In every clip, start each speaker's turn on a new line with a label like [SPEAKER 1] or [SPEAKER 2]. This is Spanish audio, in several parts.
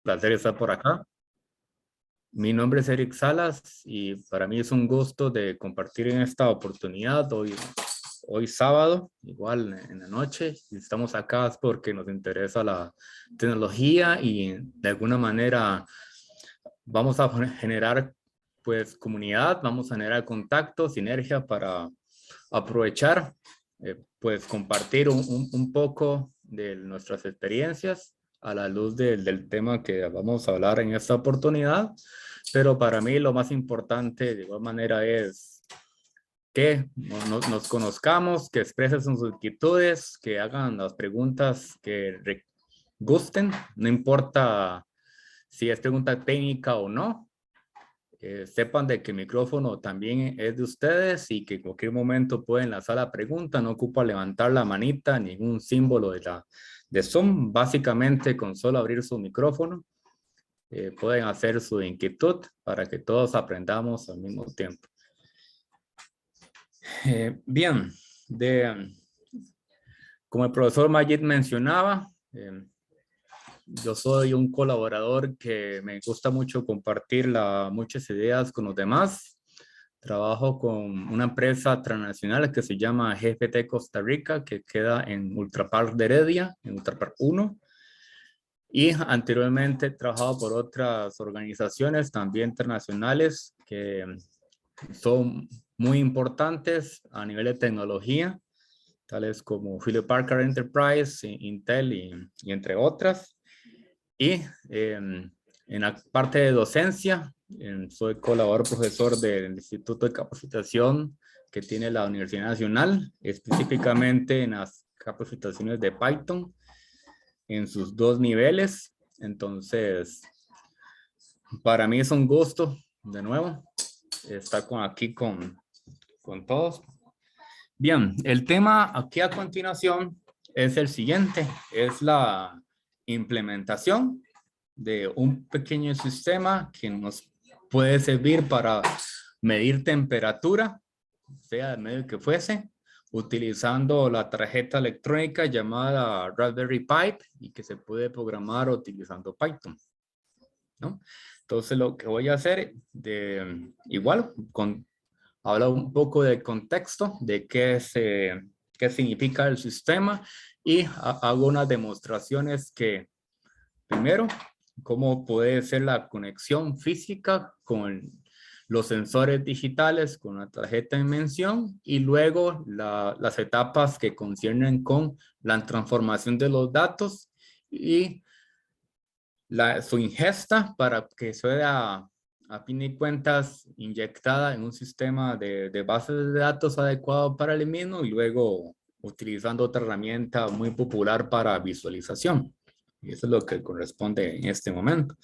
[SPEAKER 1] placer estar por acá. Mi nombre es Eric Salas y para mí es un gusto de compartir en esta oportunidad hoy sábado, igual en la noche. Y estamos acá porque nos interesa la tecnología y de alguna manera vamos a generar pues comunidad, vamos a generar contacto, sinergia para aprovechar, pues compartir un poco de nuestras experiencias a la luz del tema que vamos a hablar en esta oportunidad. Pero para mí lo más importante de igual manera es que nos conozcamos, que expresen sus inquietudes, que hagan las preguntas que gusten, no importa si es pregunta técnica o no. Sepan de que el micrófono también es de ustedes y que en cualquier momento pueden lanzar la pregunta, no ocupa levantar la manita, ningún símbolo de Zoom, básicamente con solo abrir su micrófono pueden hacer su inquietud para que todos aprendamos al mismo tiempo. Bien, como el profesor Majid mencionaba, yo soy un colaborador que me gusta mucho compartir muchas ideas con los demás. Trabajo con una empresa transnacional que se llama GPT Costa Rica, que queda en Ultra Park de Heredia, en Ultra Park 1. Y anteriormente he trabajado por otras organizaciones también internacionales que son muy importantes a nivel de tecnología, tales como Hewlett Packard Enterprise, Intel y entre otras. Y en la parte de docencia, soy colaborador profesor del Instituto de Capacitación que tiene la Universidad Nacional, específicamente en las capacitaciones de Python en sus dos niveles. Entonces, para mí es un gusto, de nuevo, estar aquí con todos. Bien, el tema aquí a continuación es el siguiente, es la implementación de un pequeño sistema que nos puede servir para medir temperatura, sea el medio que fuese, utilizando la tarjeta electrónica llamada Raspberry Pi y que se puede programar utilizando Python, ¿no? Entonces lo que voy a hacer, igual, hablar un poco de contexto, de qué significa el sistema y hago unas demostraciones que, primero, cómo puede ser la conexión física con los sensores digitales, con la tarjeta de mención y luego las etapas que conciernen con la transformación de los datos y su ingesta para que sea a fin de cuentas inyectada en un sistema de bases de datos adecuado para el mismo y luego utilizando otra herramienta muy popular para visualización. Y eso es lo que corresponde en este momento.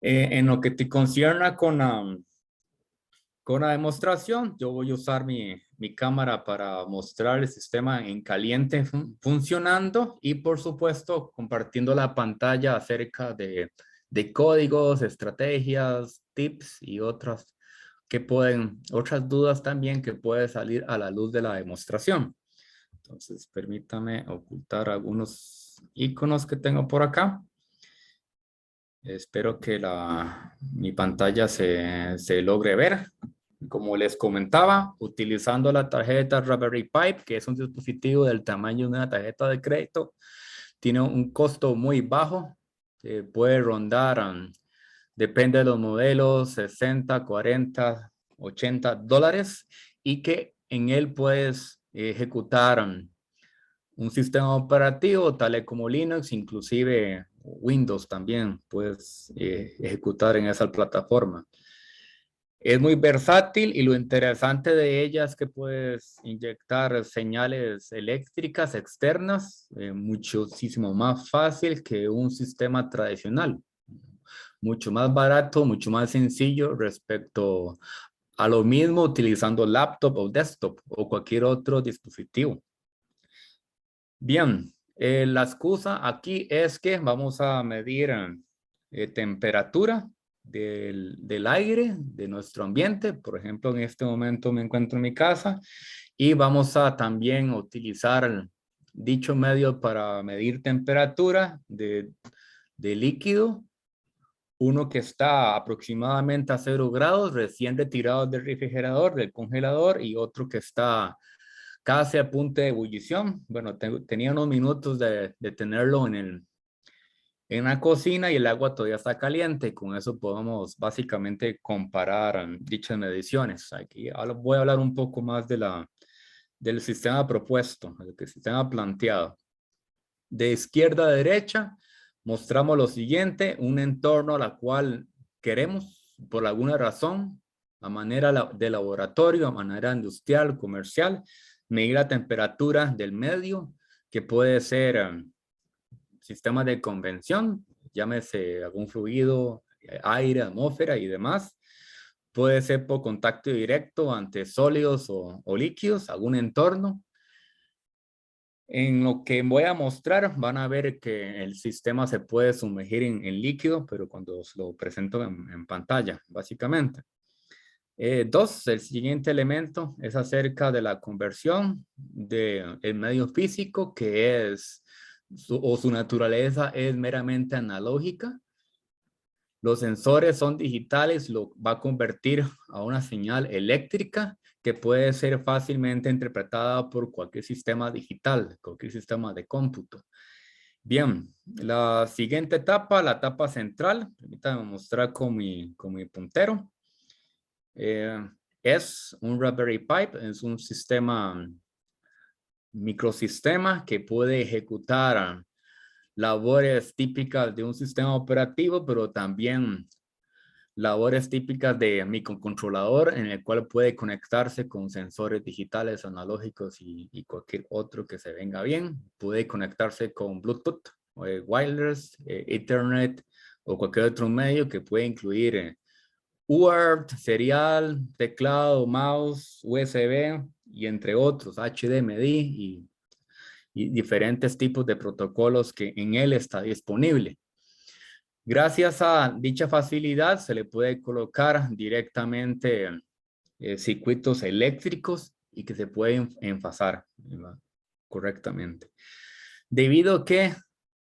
[SPEAKER 1] En lo que te concierne con la demostración, yo voy a usar mi cámara para mostrar el sistema en caliente funcionando y por supuesto compartiendo la pantalla acerca de códigos, estrategias, tips y otras dudas también que pueden salir a la luz de la demostración. Entonces, permítame ocultar algunos iconos que tengo por acá. Espero que mi pantalla se logre ver. Como les comentaba, utilizando la tarjeta Raspberry Pi, que es un dispositivo del tamaño de una tarjeta de crédito, tiene un costo muy bajo. Puede rondar, depende de los modelos, 60, 40, 80 dólares y que en él puedes ejecutar un sistema operativo tal como Linux, inclusive Windows también puedes ejecutar en esa plataforma. Es muy versátil y lo interesante de ella es que puedes inyectar señales eléctricas externas muchísimo más fácil que un sistema tradicional. Mucho más barato, mucho más sencillo respecto a lo mismo utilizando laptop o desktop o cualquier otro dispositivo. Bien, la excusa aquí es que vamos a medir temperatura del aire, de nuestro ambiente. Por ejemplo, en este momento me encuentro en mi casa y vamos a también utilizar dicho medio para medir temperatura de de líquido, uno que está aproximadamente a 0 grados, recién retirado del refrigerador, del congelador, y otro que está casi a punto de ebullición. Bueno, tenía unos minutos de tenerlo en la cocina y el agua todavía está caliente. Con eso podemos básicamente comparar dichas mediciones. Aquí ahora voy a hablar un poco más del sistema propuesto, del sistema planteado. De izquierda a derecha mostramos lo siguiente: un entorno a la cual queremos, por alguna razón, a manera de laboratorio, a manera industrial, comercial, medir la temperatura del medio, que puede ser sistemas de convención, llámese algún fluido, aire, atmósfera y demás. Puede ser por contacto directo ante sólidos o líquidos, algún entorno. En lo que voy a mostrar van a ver que el sistema se puede sumergir en líquido, pero cuando os lo presento en pantalla, básicamente. Dos, el siguiente elemento es acerca de la conversión del medio físico, que es, su naturaleza es meramente analógica. Los sensores son digitales, lo va a convertir a una señal eléctrica que puede ser fácilmente interpretada por cualquier sistema digital, cualquier sistema de cómputo. Bien, la siguiente etapa, la etapa central, permítanme mostrar con mi puntero. Es un Raspberry Pi, es un sistema, microsistema que puede ejecutar labores típicas de un sistema operativo, pero también labores típicas de microcontrolador, en el cual puede conectarse con sensores digitales, analógicos y cualquier otro que se venga bien. Puede conectarse con Bluetooth, wireless, Ethernet o cualquier otro medio que puede incluir UART, serial, teclado, mouse, USB y entre otros, HDMI y diferentes tipos de protocolos que en él está disponible. Gracias a dicha facilidad se le puede colocar directamente circuitos eléctricos y que se pueden envasar, ¿verdad?, correctamente. Debido a que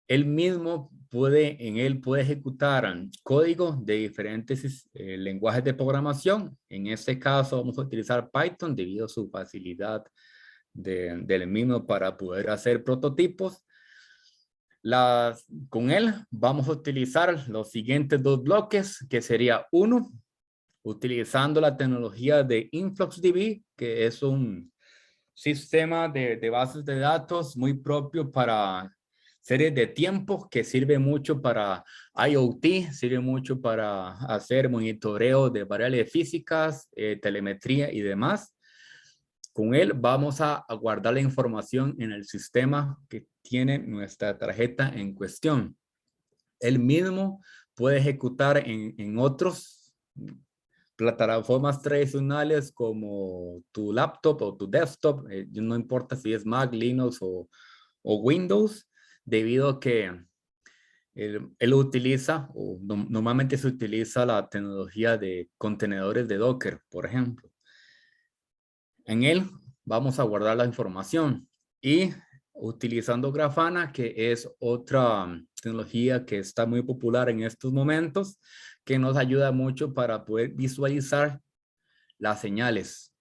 [SPEAKER 1] él mismo en él puede ejecutar código de diferentes lenguajes de programación. En este caso vamos a utilizar Python debido a su facilidad del mismo para poder hacer prototipos. Con él vamos a utilizar los siguientes dos bloques, que sería uno, utilizando la tecnología de InfluxDB, que es un sistema de bases de datos muy propio para series de tiempo, que sirve mucho para IoT, sirve mucho para hacer monitoreo de variables físicas, telemetría y demás. Con él vamos a guardar la información en el sistema que tiene nuestra tarjeta en cuestión. Él mismo puede ejecutar en otros plataformas tradicionales como tu laptop o tu desktop, no importa si es Mac, Linux o Windows, debido a que él utiliza, o normalmente se utiliza la tecnología de contenedores de Docker, por ejemplo. En él vamos a guardar la información y utilizando Grafana, que es otra tecnología que está muy popular en estos momentos, que nos ayuda mucho para poder visualizar las señales.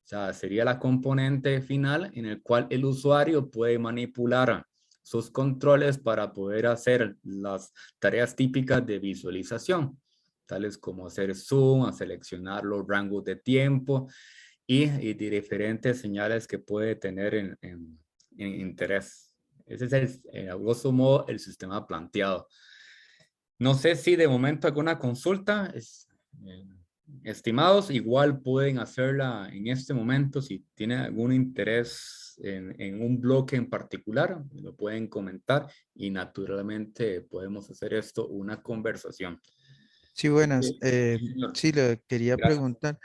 [SPEAKER 1] O sea, sería la componente final en el cual el usuario puede manipular sus controles para poder hacer las tareas típicas de visualización, tales como hacer zoom, a seleccionar los rangos de tiempo y de diferentes señales que puede tener en interés. Ese es a grosso modo el sistema planteado. No sé si de momento alguna consulta. Estimados, igual pueden hacerla en este momento. Si tienen algún interés en un bloque en particular, lo pueden comentar y naturalmente podemos hacer esto una conversación.
[SPEAKER 2] Sí, buenas.
[SPEAKER 1] Señor,
[SPEAKER 2] Sí, le quería
[SPEAKER 1] gracias.
[SPEAKER 2] preguntar.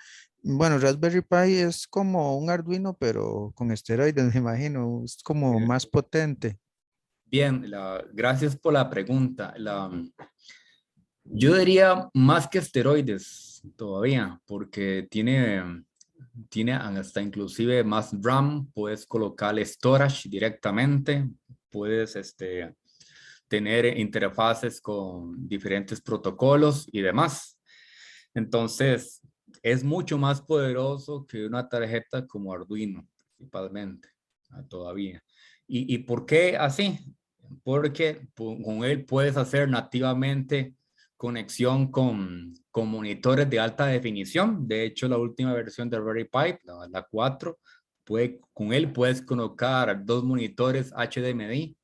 [SPEAKER 2] Bueno, Raspberry Pi es como un Arduino, pero con esteroides, me imagino. Es como más potente.
[SPEAKER 1] Bien, gracias por la pregunta. Yo diría más que esteroides todavía, porque tiene hasta inclusive más RAM, puedes colocar storage directamente, puedes tener interfaces con diferentes protocolos y demás. Entonces, es mucho más poderoso que una tarjeta como Arduino, principalmente, todavía. ¿Y por qué así? Porque con él puedes hacer nativamente conexión con monitores de alta definición. De hecho, la última versión de Raspberry Pi, la 4, con él puedes colocar 2 monitores HDMI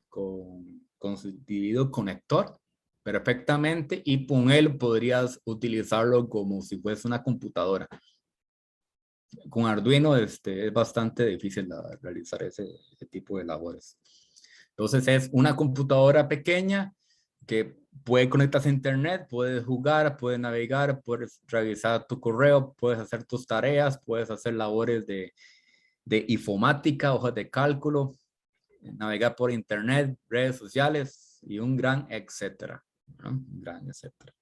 [SPEAKER 1] con su dividido conector perfectamente, y con él podrías utilizarlo como si fuese una computadora. Con Arduino es bastante difícil realizar ese tipo de labores. Entonces es una computadora pequeña que puede conectarse a internet, puedes jugar, puedes navegar, puedes revisar tu correo, puedes hacer tus tareas, puedes hacer labores de informática, hojas de cálculo, navegar por internet, redes sociales y un gran etcétera, ¿no? Un gran etcétera.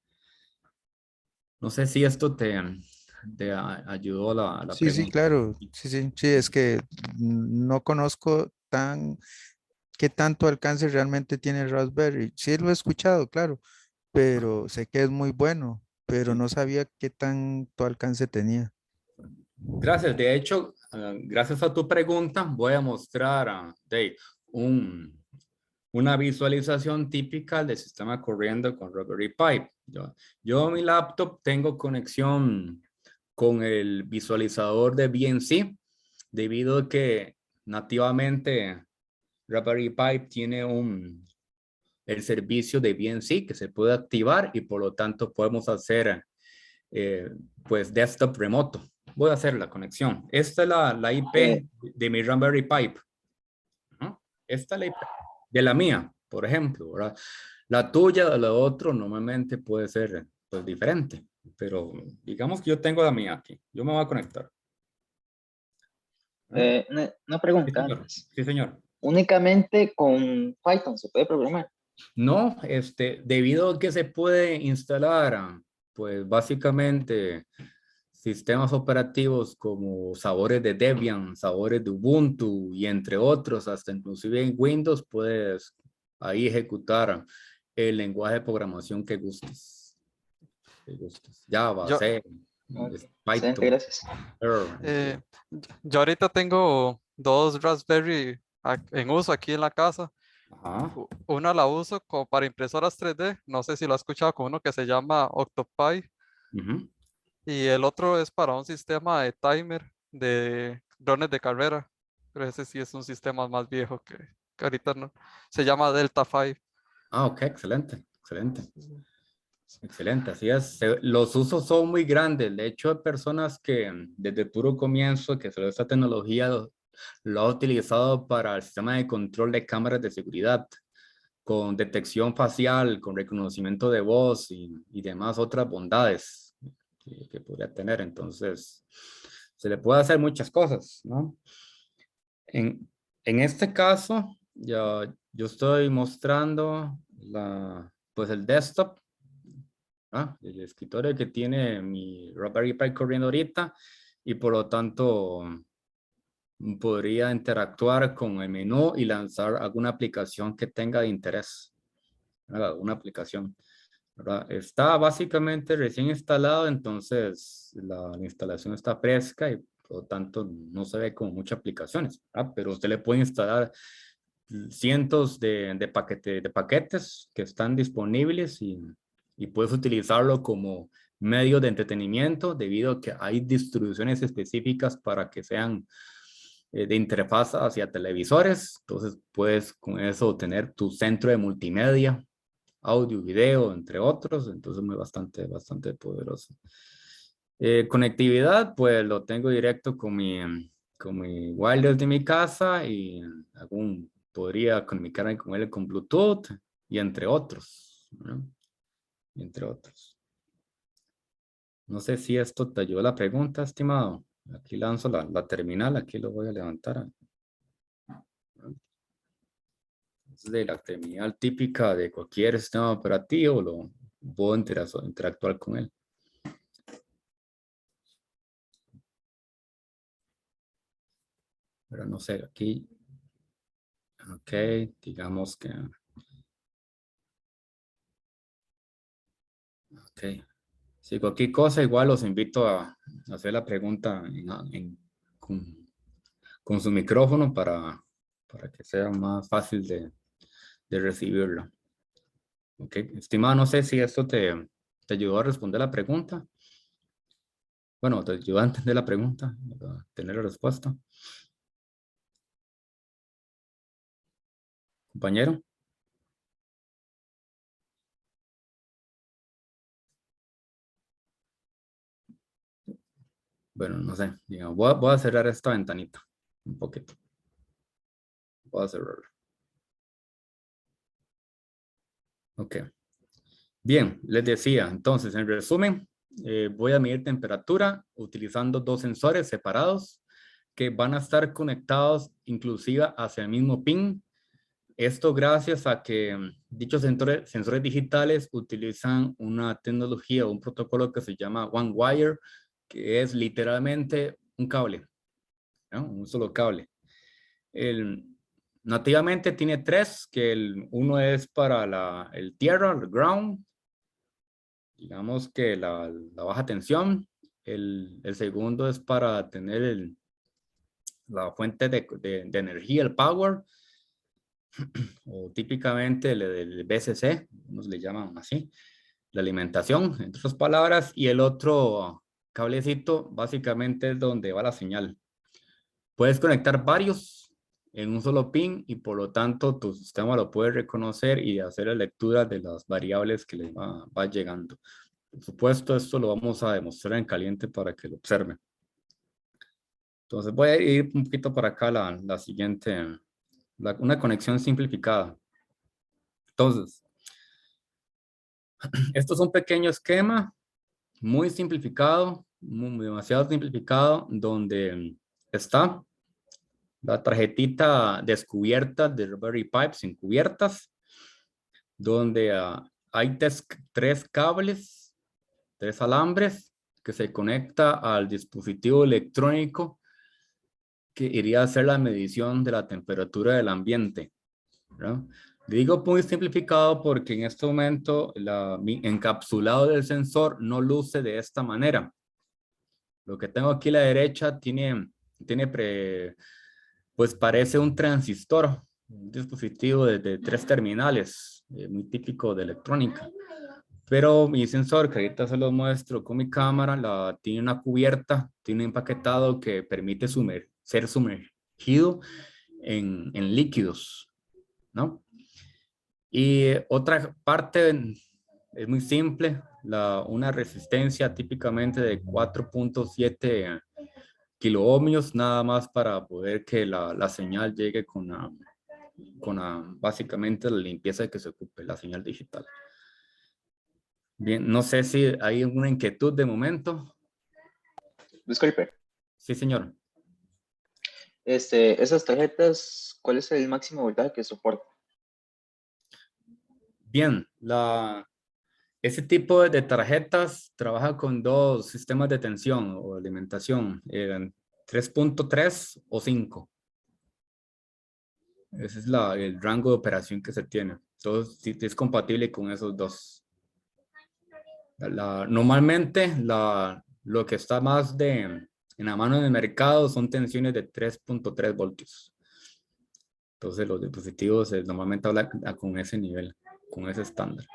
[SPEAKER 1] No sé si esto te ayudó a la
[SPEAKER 2] Sí, sí,
[SPEAKER 1] pregunta.
[SPEAKER 2] claro. Sí, sí, sí, es que no conozco qué tanto alcance realmente tiene Raspberry. Sí lo he escuchado, claro, pero sé que es muy bueno, pero
[SPEAKER 1] Sí.
[SPEAKER 2] no sabía qué tanto alcance tenía.
[SPEAKER 1] Gracias. De hecho, gracias a tu pregunta, voy a mostrar Dave, una visualización típica del sistema corriendo con Raspberry Pi. Yo en mi laptop tengo conexión con el visualizador de BNC, debido a que nativamente Raspberry Pi tiene el servicio de BNC que se puede activar, y por lo tanto podemos hacer pues desktop remoto. Voy a hacer la conexión. Esta es la
[SPEAKER 3] Eh,
[SPEAKER 1] IP de mi Raspberry Pi, ¿no? Esta es la IP de la mía, por ejemplo, ¿verdad? La tuya o la otra normalmente puede ser pues diferente, pero digamos que yo tengo la mía aquí. Yo me voy a conectar. ¿Ah?
[SPEAKER 3] una
[SPEAKER 1] Sí,
[SPEAKER 3] pregunta
[SPEAKER 1] señor.
[SPEAKER 3] antes.
[SPEAKER 1] Sí, señor.
[SPEAKER 3] Únicamente con Python se puede programar.
[SPEAKER 1] No, debido a que se puede instalar, pues básicamente sistemas operativos como sabores de Debian, sabores de Ubuntu y entre otros, hasta inclusive en Windows puedes ahí ejecutar el lenguaje de programación que gustes. Que gustes. Java,
[SPEAKER 4] Yo,
[SPEAKER 1] C,
[SPEAKER 3] Ok, excelente,
[SPEAKER 1] Python,
[SPEAKER 3] gracias.
[SPEAKER 1] Perl, entre
[SPEAKER 4] eh,
[SPEAKER 1] otros.
[SPEAKER 4] yo ahorita tengo dos Raspberry en uso aquí en la casa.
[SPEAKER 1] Ajá.
[SPEAKER 4] Una la uso como para impresoras 3D, no sé si lo has escuchado, con uno que se llama OctoPi,
[SPEAKER 1] Ujú.
[SPEAKER 4] y el otro es para un sistema de timer de drones de carrera, pero ese sí es un sistema más viejo que ahorita no. Se llama Delta 5.
[SPEAKER 1] Ok, excelente, excelente. Excelente, así es. Los usos son muy grandes. De hecho, hay personas que desde el puro comienzo, que solo esta tecnología lo ha utilizado para el sistema de control de cámaras de seguridad, con detección facial, con reconocimiento de voz y demás otras bondades que podría tener. Entonces, se le puede hacer muchas cosas, ¿no? En, en este caso, yo estoy mostrando pues el desktop, el escritorio que tiene mi Raspberry Pi corriendo ahorita, y por lo tanto podría interactuar con el menú y lanzar alguna aplicación que tenga de interés, ¿verdad? Una aplicación, ¿verdad? Está básicamente recién instalado, entonces la instalación está fresca y por lo tanto no se ve como muchas aplicaciones, ¿verdad? Pero usted le puede instalar cientos de paquetes que están disponibles, y puedes utilizarlo como medio de entretenimiento, debido a que hay distribuciones específicas para que sean de interfaz hacia televisores. Entonces puedes con eso tener tu centro de multimedia, audio, video, entre otros. Entonces muy bastante poderoso. Conectividad, pues lo tengo directo con mi wireless de mi casa, y podría comunicarme con él con Bluetooth y entre otros, ¿no? Entre otros. No sé si esto te ayudó a la pregunta, estimado. Aquí lanzo la terminal, aquí lo voy a levantar. Es de la terminal típica de cualquier sistema operativo, lo puedo interactuar con él. Pero no sé, aquí, ok, digamos que Ok. Si cualquier cosa, igual los invito a hacer la pregunta con su micrófono para que sea más fácil de recibirlo. Ok, estimado, no sé si esto te ayudó a responder la pregunta. Bueno, te ayudó a entender la pregunta, a tener la respuesta. Compañero. Bueno, no sé. Digamos, voy a cerrar esta ventanita un poquito. Voy a cerrarla. Ok. Bien, les decía, entonces, en resumen, voy a medir temperatura utilizando dos sensores separados que van a estar conectados inclusive hacia el mismo pin. Esto gracias a que dichos sensores digitales utilizan una tecnología o un protocolo que se llama One Wire, que es literalmente un cable, ¿no? Un solo cable. Nativamente tiene tres, que uno es para el tierra, el ground, digamos que la baja tensión. El segundo es para tener la fuente de energía, el power, o típicamente el BCC, unos le llaman así, la alimentación, entre otras palabras, y el otro cablecito básicamente es donde va la señal. Puedes conectar varios en un solo pin y por lo tanto tu sistema lo puede reconocer y hacer la lectura de las variables que le va llegando. Por supuesto, esto lo vamos a demostrar en caliente para que lo observen. Entonces voy a ir un poquito para acá la siguiente, una conexión simplificada. Entonces, esto es un pequeño esquema muy simplificado, demasiado simplificado, donde está la tarjetita descubierta de Raspberry Pi sin cubiertas, donde hay tres cables, tres alambres que se conecta al dispositivo electrónico que iría a hacer la medición de la temperatura del ambiente, ¿verdad? Digo muy simplificado porque en este momento mi encapsulado del sensor no luce de esta manera. Lo que tengo aquí a la derecha pues parece un transistor, un dispositivo de tres terminales, muy típico de electrónica. Pero mi sensor, que ahorita se lo muestro con mi cámara, tiene una cubierta, tiene un empaquetado que permite ser sumergido en líquidos, ¿no? Y otra parte es muy simple, una resistencia típicamente de 4.7 kiloohmios, nada más para poder que la señal llegue básicamente la limpieza que se ocupe, la señal digital. Bien, no sé si hay alguna inquietud de momento.
[SPEAKER 3] Disculpe,
[SPEAKER 1] Sí, señor.
[SPEAKER 3] esas tarjetas, ¿cuál es el máximo voltaje que soporta?
[SPEAKER 1] Bien, ese tipo de tarjetas trabaja con dos sistemas de tensión o alimentación, 3.3 o 5. Ese es el rango de operación que se tiene. Entonces, sí, es compatible con esos dos. Normalmente, lo que está más en la mano del mercado son tensiones de 3.3 voltios. Entonces, los dispositivos normalmente hablan con ese nivel, con ese estándar.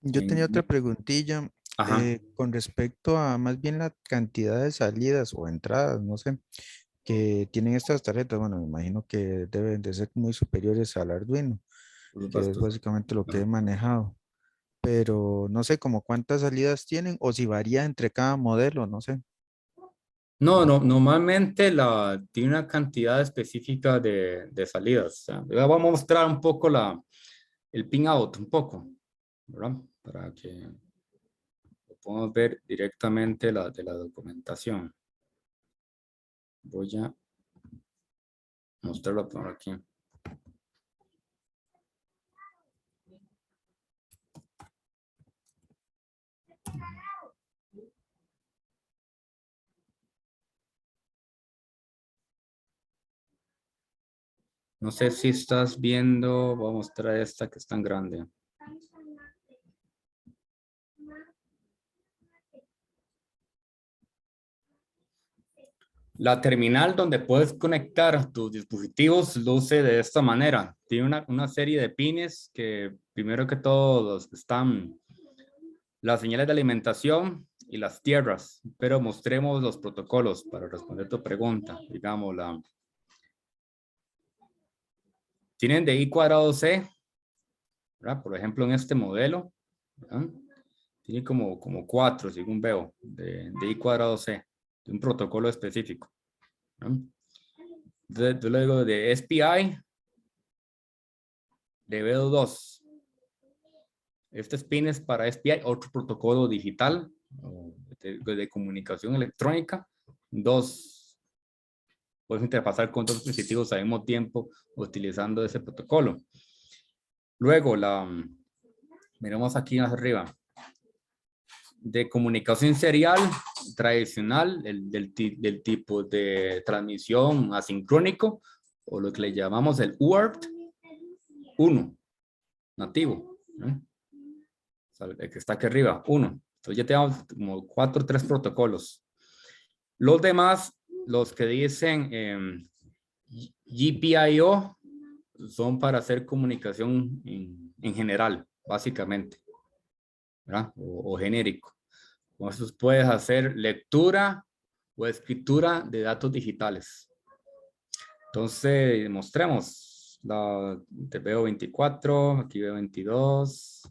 [SPEAKER 2] Yo tenía otra preguntilla
[SPEAKER 1] Ajá.
[SPEAKER 2] con respecto a más bien la cantidad de salidas o entradas, no sé, que tienen estas tarjetas. Bueno, me imagino que deben de ser muy superiores al Arduino,
[SPEAKER 1] Por
[SPEAKER 2] que es
[SPEAKER 1] supuesto.
[SPEAKER 2] básicamente lo que he
[SPEAKER 1] Ajá.
[SPEAKER 2] manejado. Pero no sé como cuántas salidas tienen o si varía entre cada modelo, no sé.
[SPEAKER 1] No, normalmente tiene una cantidad específica de salidas. O sea, vamos a mostrar un poco el pin out, un poco, ¿verdad? Para que lo podamos ver directamente de la documentación. Voy a mostrarlo por aquí. No sé si estás viendo, voy a mostrar esta que es tan grande. La terminal donde puedes conectar tus dispositivos luce de esta manera. Tiene una serie de pines que primero que todo están las señales de alimentación y las tierras, pero mostremos los protocolos para responder tu pregunta. Digamos, tienen de I²C, ¿verdad? Por ejemplo, en este modelo, ¿verdad? Tiene como 4, según veo, de I²C, de un protocolo específico, ¿verdad? Entonces, luego de SPI, de veo 2. Este pin es para SPI, otro protocolo digital de comunicación electrónica. 2, puedes interfazar con 2 dispositivos al mismo tiempo utilizando ese protocolo. Luego, miramos aquí arriba, de comunicación serial tradicional, del tipo de transmisión asincrónico, o lo que le llamamos el UART 1, nativo, ¿eh? O sea, el que está aquí arriba, 1. Entonces ya tenemos como 4 o 3 protocolos. Los demás, los que dicen GPIO, son para hacer comunicación en general, básicamente, ¿verdad? O genérico. Con eso puedes hacer lectura o escritura de datos digitales. Entonces, mostremos. Te veo 24, aquí veo 22.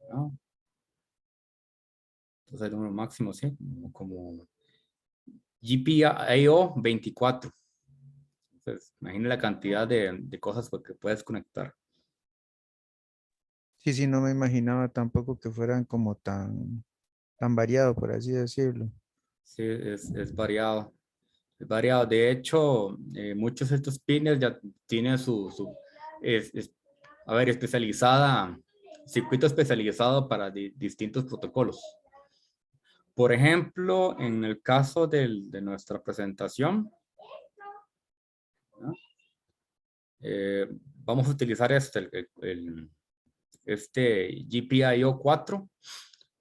[SPEAKER 1] ¿No? Entonces, el número máximo, sí, como GPIO 24. Entonces, imagina la cantidad de cosas que puedes conectar.
[SPEAKER 2] Sí, sí, no me imaginaba tampoco que fueran como tan variado, por así decirlo.
[SPEAKER 1] Sí, es variado. Es variado. De hecho, muchos de estos pines ya tienen circuito especializado para distintos protocolos. Por ejemplo, en el caso de nuestra presentación, ¿no? Vamos a utilizar este GPIO 4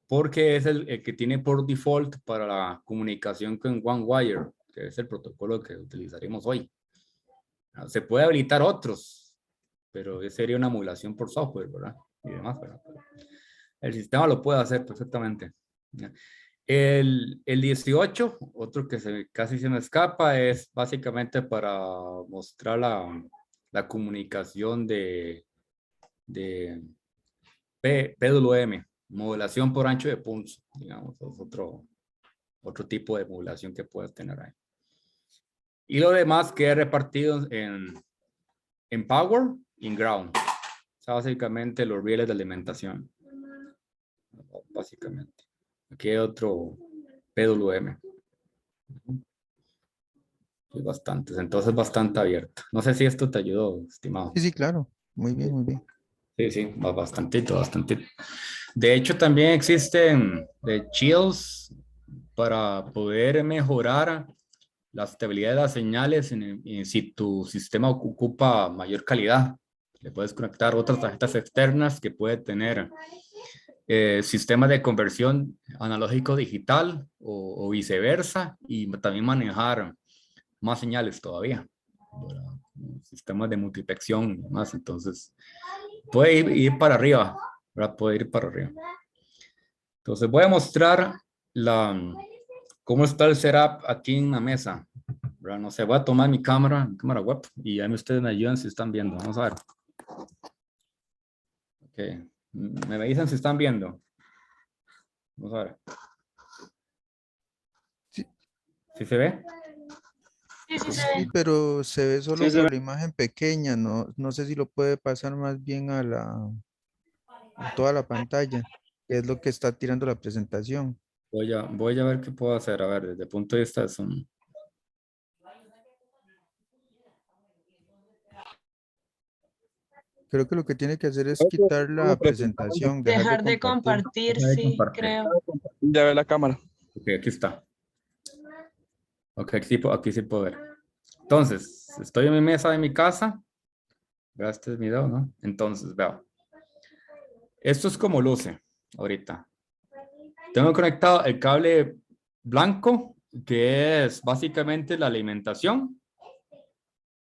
[SPEAKER 1] porque es el que tiene por default para la comunicación con OneWire, que es el protocolo que utilizaremos hoy. Se puede habilitar otros, pero sería una emulación por software, ¿verdad? Y demás, ¿verdad? El sistema lo puede hacer perfectamente. El 18, otro que casi se me escapa, es básicamente para mostrar la comunicación de PWM, modulación por ancho de pulso, digamos, es otro tipo de modulación que puedes tener ahí. Y lo demás queda repartido en Power y en Ground. O sea, básicamente los rieles de alimentación. Básicamente. Aquí hay otro PWM. Hay bastantes, entonces bastante abierto. No sé si esto te ayudó, estimado.
[SPEAKER 2] Sí, sí, claro. Muy bien, muy bien.
[SPEAKER 1] Sí, sí, bastantito, bastantito. De hecho, también existen chills para poder mejorar la estabilidad de las señales si tu sistema ocupa mayor calidad. Le puedes conectar otras tarjetas externas que puede tener sistemas de conversión analógico digital o viceversa, y también manejar más señales todavía, ¿verdad? Sistemas de multiplexiones y demás. Entonces puede ir para arriba, ¿verdad? Puede ir para arriba. Entonces voy a mostrar cómo está el setup aquí en la mesa, ¿verdad? No sé, voy a tomar mi cámara web, y ahí ustedes me ayudan si están viendo. Vamos a ver. Ok, me dicen si están viendo. Vamos a ver.
[SPEAKER 2] Sí,
[SPEAKER 1] ¿Sí se ve?
[SPEAKER 5] Sí, sí se
[SPEAKER 2] sí,
[SPEAKER 5] ve.
[SPEAKER 2] pero se ve solo
[SPEAKER 3] Sí, se
[SPEAKER 2] por
[SPEAKER 3] ve.
[SPEAKER 2] la imagen pequeña, no sé si lo puede pasar más bien a toda la pantalla, que es lo que está tirando la presentación.
[SPEAKER 1] Voy a ver qué puedo hacer. A ver, desde el punto de vista de Zoom.
[SPEAKER 2] Creo que lo que tiene que hacer es quitar la presentación, dejar de
[SPEAKER 5] Dejar de
[SPEAKER 2] compartir.
[SPEAKER 5] compartir,
[SPEAKER 1] Deja de
[SPEAKER 5] sí,
[SPEAKER 1] compartir.
[SPEAKER 5] creo.
[SPEAKER 4] Ya ve la cámara.
[SPEAKER 1] Ok, aquí está. Ok, aquí sí puedo ver. Entonces, estoy en mi mesa de mi casa. Vea, este es mi dedo, ¿no? Entonces, veo. Esto es como luce ahorita. Tengo conectado el cable blanco, que es básicamente la alimentación,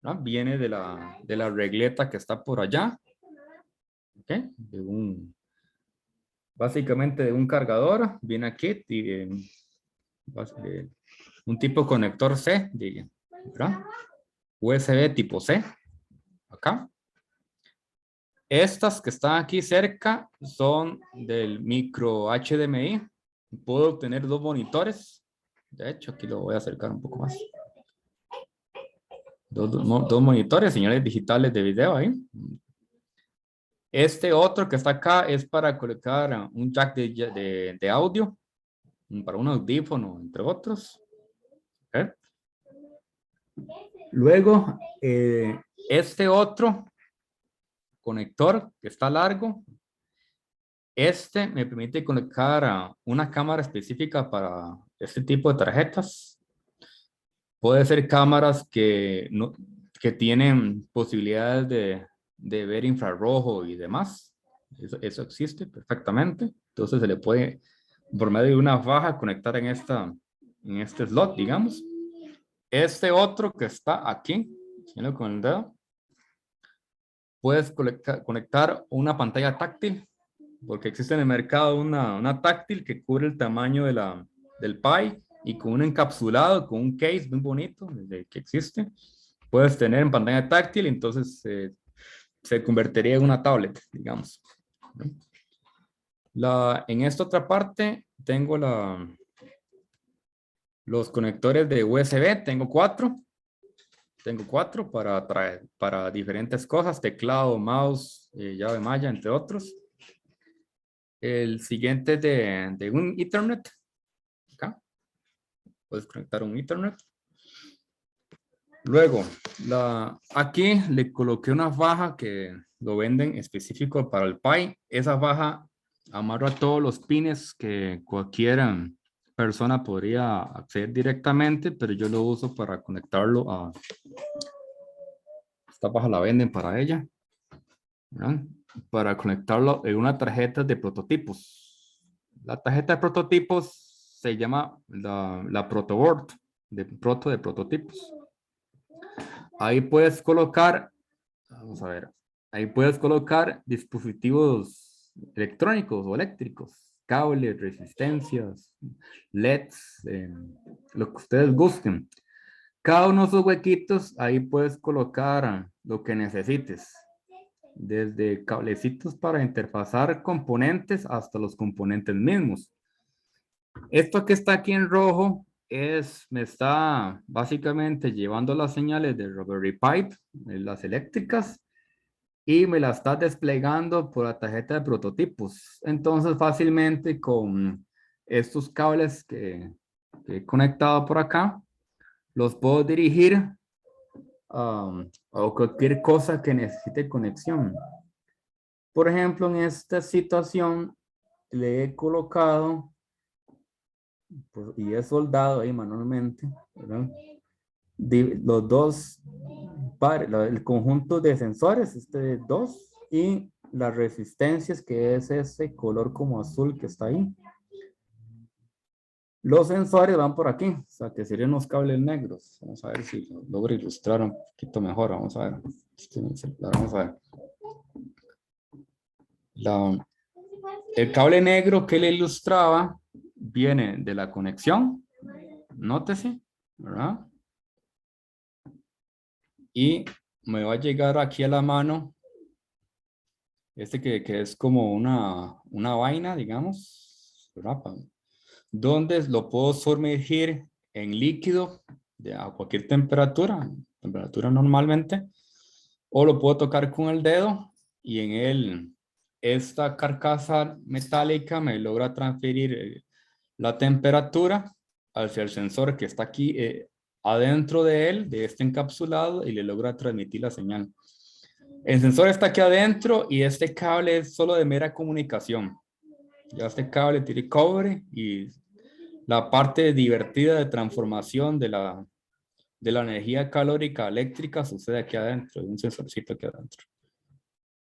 [SPEAKER 1] ¿no? Viene de la regleta que está por allá. ¿Ok? Básicamente de un cargador, viene aquí, un tipo conector C, ¿verdad? USB tipo C, acá. Estas que están aquí cerca son del micro HDMI. Puedo obtener 2 monitores. De hecho, aquí lo voy a acercar un poco más. Dos monitores, señales digitales de video ahí. Este otro que está acá es para colocar un jack de audio, para un audífono, entre otros. ¿Okay? Luego, este otro conector que está largo, este me permite conectar una cámara específica para este tipo de tarjetas. Puede ser cámaras que tienen posibilidades de ver infrarrojo y demás. Eso existe perfectamente. Entonces se le puede, por medio de una faja, conectar en este slot, digamos. Este otro que está aquí, señalo con el dedo, puedes conectar una pantalla táctil, porque existe en el mercado una táctil que cubre el tamaño del Pi y con un encapsulado, con un case muy bonito que existe, puedes tener en pantalla táctil, entonces se convertiría en una tablet, digamos. En esta otra parte tengo los conectores de USB, tengo 4. Tengo 4 para diferentes cosas, teclado, mouse, llave malla, entre otros. El siguiente es de un Ethernet. Acá. Puedes conectar un Ethernet. Luego, aquí le coloqué una faja que lo venden específico para el Pi. Esa faja amarra todos los pines que cualquier persona podría acceder directamente, pero yo lo uso para conectarlo a... Esta faja la venden para ella, ¿verdad? Para conectarlo en una tarjeta de prototipos. La tarjeta de prototipos se llama la protoboard, de prototipos. Ahí puedes colocar, vamos a ver, ahí puedes colocar dispositivos electrónicos o eléctricos, cables, resistencias, LEDs, lo que ustedes gusten. Cada uno de esos huequitos, ahí puedes colocar lo que necesites. Desde cablecitos para interfazar componentes hasta los componentes mismos. Esto que está aquí en rojo me está básicamente llevando las señales de Raspberry Pi, las eléctricas, y me las está desplegando por la tarjeta de prototipos. Entonces fácilmente con estos cables que he conectado por acá, los puedo dirigir a cualquier cosa que necesite conexión. Por ejemplo, en esta situación le he colocado y he soldado ahí manualmente, ¿verdad? Los dos pares, el conjunto de sensores, este 2, y las resistencias, que es ese color como azul que está ahí. Los sensores van por aquí, o sea que serían los cables negros. Vamos a ver si logro ilustrar un poquito mejor. Vamos a ver. Vamos a ver. El cable negro que le ilustraba viene de la conexión, nótese, ¿verdad? Y me va a llegar aquí a la mano que es como una vaina, digamos, ¿verdad? Donde lo puedo sumergir en líquido a cualquier temperatura normalmente, o lo puedo tocar con el dedo y en esta carcasa metálica me logra transferir la temperatura hacia el sensor que está aquí adentro de este encapsulado, y le logra transmitir la señal. El sensor está aquí adentro y este cable es solo de mera comunicación. Ya este cable tiene cobre y la parte divertida de transformación de la energía calórica eléctrica sucede aquí adentro, de un sensorcito aquí adentro.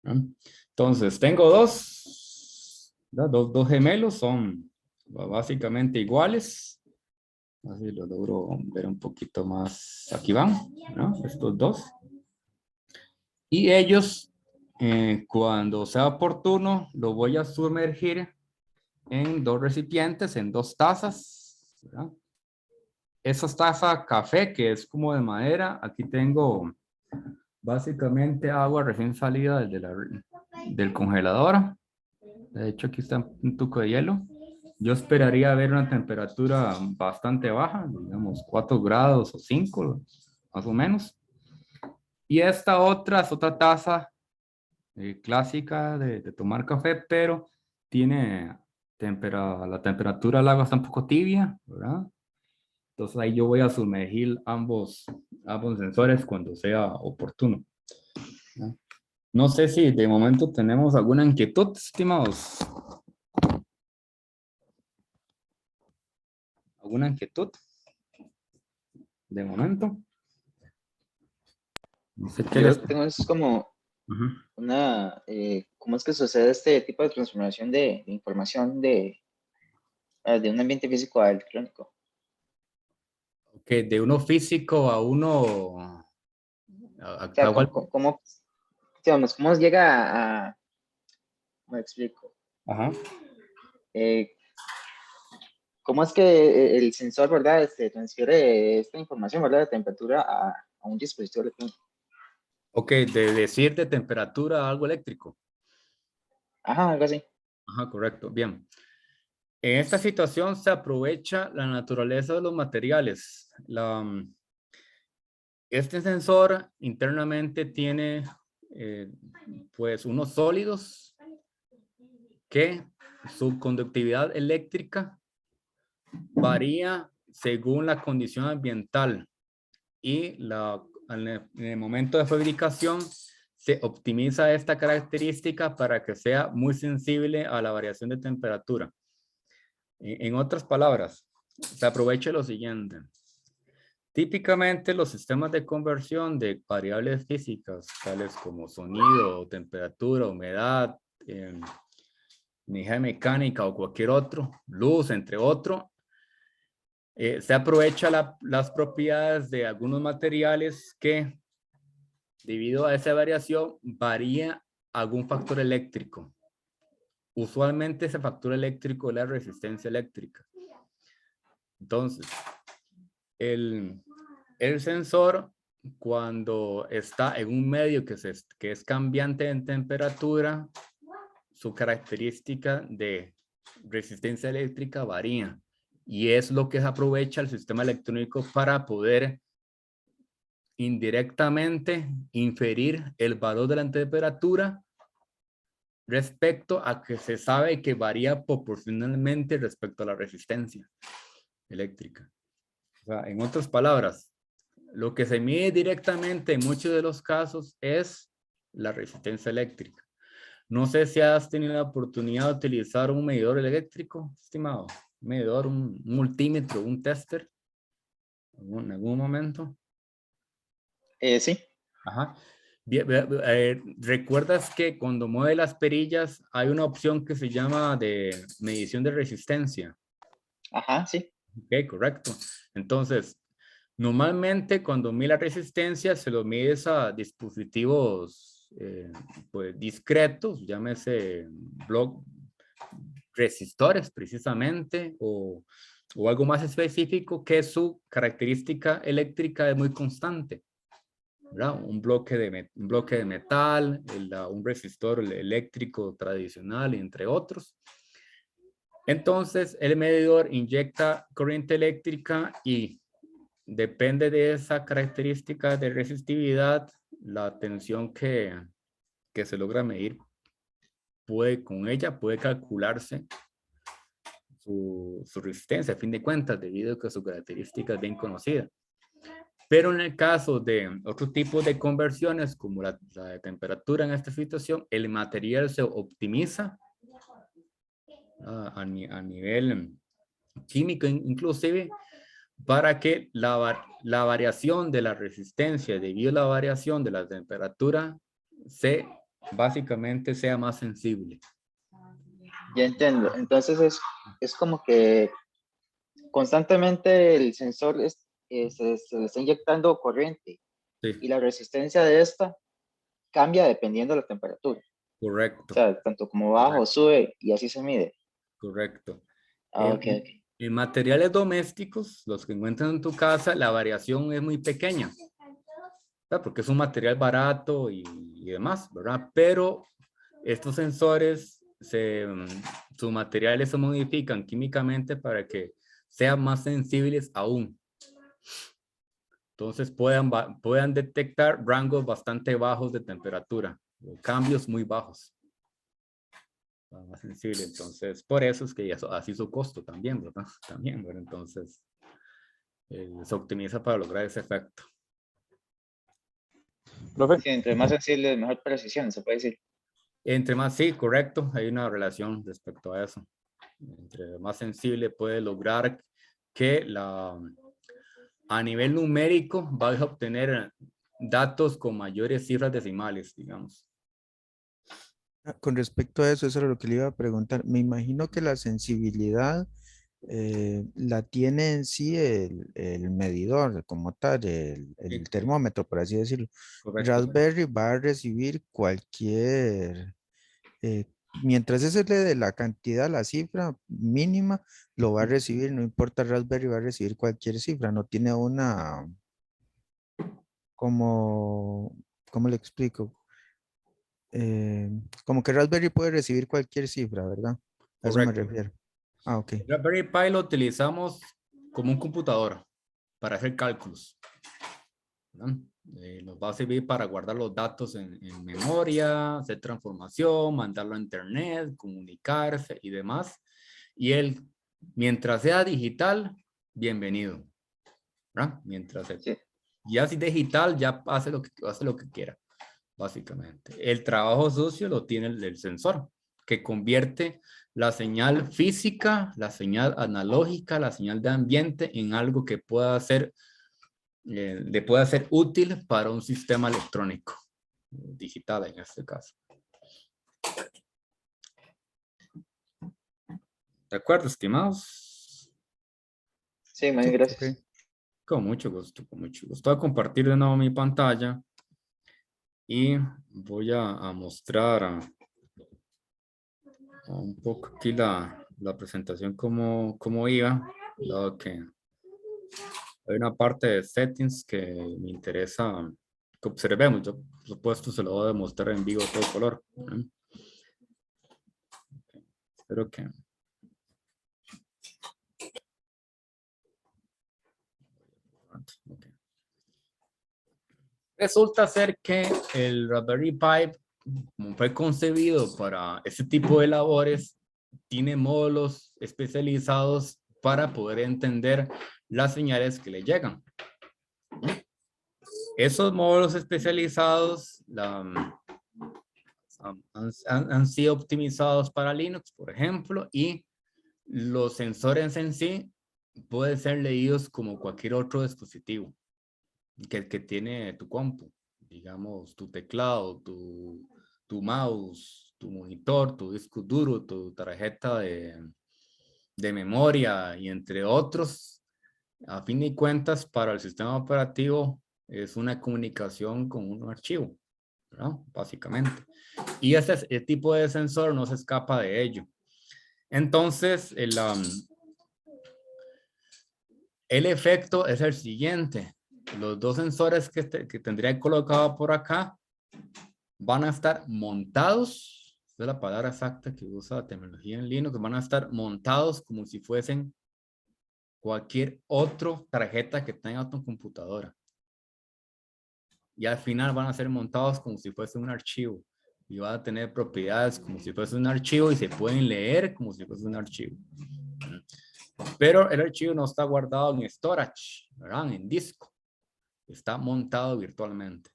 [SPEAKER 1] ¿No? Entonces, tengo dos gemelos, son básicamente iguales. Así lo logro ver un poquito más. Aquí van, ¿no? Estos dos. Y ellos, cuando sea oportuno, lo voy a sumergir en dos recipientes, en dos tazas, ¿verdad? Esa taza café, que es como de madera, aquí tengo básicamente agua recién salida del congelador. De hecho, aquí está un tuco de hielo. Yo esperaría ver una temperatura bastante baja, digamos 4 grados o 5, más o menos. Y esta otra es otra taza clásica de tomar café, pero tiene la temperatura del agua está un poco tibia, ¿verdad? Entonces ahí yo voy a sumergir ambos sensores cuando sea oportuno, ¿no? No sé si de momento tenemos alguna inquietud, estimados. ¿Alguna inquietud? De momento. No sé qué
[SPEAKER 3] Yo
[SPEAKER 1] les...
[SPEAKER 3] lo que tengo es como
[SPEAKER 1] Ujú.
[SPEAKER 3] ¿cómo es que sucede este tipo de transformación de información de un ambiente físico a electrónico?
[SPEAKER 1] Ok, de uno físico a uno...
[SPEAKER 3] O sea,
[SPEAKER 1] ¿cuál?
[SPEAKER 3] digamos, ¿cómo llega a, me explico?
[SPEAKER 1] Ajá.
[SPEAKER 3] Eh, ¿Cómo es que el sensor, verdad, transfiere esta información, verdad, de temperatura a un dispositivo electrónico?
[SPEAKER 1] Ok, de decir de temperatura a algo eléctrico.
[SPEAKER 3] Ajá, algo así.
[SPEAKER 1] Ajá, correcto. Bien. En esta situación se aprovecha la naturaleza de los materiales. Este sensor internamente tiene pues unos sólidos que su conductividad eléctrica varía según la condición ambiental y en el momento de fabricación se optimiza esta característica para que sea muy sensible a la variación de temperatura. En otras palabras, se aprovecha lo siguiente. Típicamente los sistemas de conversión de variables físicas, tales como sonido, temperatura, humedad, energía mecánica o cualquier otro, luz, entre otros, se aprovecha las propiedades de algunos materiales que, debido a esa variación, varía algún factor eléctrico. Usualmente ese factor eléctrico es la resistencia eléctrica. Entonces, el sensor, cuando está en un medio que es cambiante en temperatura, su característica de resistencia eléctrica varía. Y es lo que aprovecha el sistema electrónico para poder indirectamente inferir el valor de la temperatura respecto a que se sabe que varía proporcionalmente respecto a la resistencia eléctrica. O sea, en otras palabras, lo que se mide directamente en muchos de los casos es la resistencia eléctrica. No sé si has tenido la oportunidad de utilizar un medidor eléctrico, estimado. Un medidor, un multímetro, un tester, en algún momento.
[SPEAKER 3] Sí.
[SPEAKER 1] Ajá. ¿Recuerdas que cuando mueve las perillas hay una opción que se llama de medición de resistencia?
[SPEAKER 3] Ajá, sí.
[SPEAKER 1] Ok, correcto. Entonces, normalmente cuando mide la resistencia se lo mides a dispositivos pues, discretos, llámese resistores precisamente, o algo más específico que su característica eléctrica es muy constante, ¿verdad? Un bloque de metal, un resistor eléctrico tradicional, entre otros. Entonces, el medidor inyecta corriente eléctrica y depende de esa característica de resistividad, la tensión que se logra medir, con ella puede calcularse su resistencia, a fin de cuentas, debido a que su característica es bien conocida. Pero en el caso de otro tipo de conversiones, como la de temperatura en esta situación, el material se optimiza a nivel químico inclusive, para que la variación de la resistencia debido a la variación de la temperatura básicamente sea más sensible.
[SPEAKER 3] Ya entiendo. Entonces es como que constantemente el sensor se le está inyectando corriente
[SPEAKER 1] Sí,
[SPEAKER 3] y la resistencia de esta cambia dependiendo de la temperatura. O
[SPEAKER 1] correcto,
[SPEAKER 3] sea, tanto como baja o sube y así se mide.
[SPEAKER 1] correcto.
[SPEAKER 3] Ah, ok, ok.
[SPEAKER 1] En materiales domésticos, los que encuentran en tu casa, la variación es muy pequeña, ¿verdad? Porque es un material barato y demás, ¿verdad? Pero estos sensores, sus materiales se modifican químicamente para que sean más sensibles aún. Entonces puedan detectar rangos bastante bajos de temperatura, o cambios muy bajos. Más sensible, entonces por eso es que así su costo también, ¿verdad? También, ¿verdad? Entonces se optimiza para lograr ese efecto.
[SPEAKER 4] Profe,
[SPEAKER 3] Sí, entre más sensible, mejor precisión, se puede decir.
[SPEAKER 1] Entre más, sí, correcto, hay una relación respecto a eso. Entre más sensible puede lograr que a nivel numérico vas a obtener datos con mayores cifras decimales, digamos.
[SPEAKER 2] Con respecto a eso, eso era lo que le iba a preguntar. Me imagino que la sensibilidad la tiene en sí el medidor como tal,
[SPEAKER 1] Sí,
[SPEAKER 2] el termómetro, por así decirlo.
[SPEAKER 1] correcto.
[SPEAKER 2] Raspberry va a recibir cualquier, eh, mientras ese le dé la cantidad, la cifra mínima, lo va a recibir, no importa, Raspberry va a recibir cualquier cifra, no tiene una, como, ¿cómo le explico? Eh, Como que Raspberry puede recibir cualquier cifra, ¿verdad? A eso me
[SPEAKER 1] Correcto.
[SPEAKER 2] refiero. Ah, ok.
[SPEAKER 1] Raspberry Pi lo utilizamos como un computador para hacer cálculos, ¿verdad? Nos va a servir para guardar los datos en memoria, hacer transformación, mandarlo a internet, comunicarse y demás. Y él, mientras sea digital, bienvenido, ¿verdad?
[SPEAKER 3] Sí.
[SPEAKER 1] Ya si digital, ya hace lo que quiera, básicamente. El trabajo sucio lo tiene el sensor, que convierte la señal física, la señal analógica, la señal de ambiente en algo que le pueda ser útil para un sistema electrónico, digital en este caso. ¿De acuerdo, estimados?
[SPEAKER 3] Sí, muy
[SPEAKER 2] Sí,
[SPEAKER 3] gracias.
[SPEAKER 2] ok.
[SPEAKER 1] Con mucho gusto, con mucho gusto. Voy a compartir de nuevo mi pantalla y voy a mostrar un poco aquí la presentación cómo iba, dado que hay una parte de settings que me interesa que observemos. Yo, por supuesto, se lo voy a demostrar en vivo a todo color. Espero que... Okay. Resulta ser que el Raspberry Pi, como fue concebido para ese tipo de labores, tiene módulos especializados para poder entender las señales que le llegan. Esos módulos especializados han sido optimizados para Linux, por ejemplo, y los sensores en sí pueden ser leídos como cualquier otro dispositivo que tiene tu compu, digamos, tu teclado, tu mouse, tu monitor, tu disco duro, tu tarjeta de memoria y entre otros. A fin de cuentas, para el sistema operativo es una comunicación con un archivo, ¿no? Básicamente. Y ese tipo de sensor no se escapa de ello. Entonces, el efecto es el siguiente. Los dos sensores que tendría colocado por acá van a estar montados, esa es la palabra exacta que usa la tecnología en Linux, van a estar montados como si fuesen cualquier otra tarjeta que tenga tu computadora. Y al final van a ser montados como si fuese un archivo. Y van a tener propiedades como si fuese un archivo y se pueden leer como si fuese un archivo. Pero el archivo no está guardado en storage, ¿verdad? En disco. Está montado virtualmente.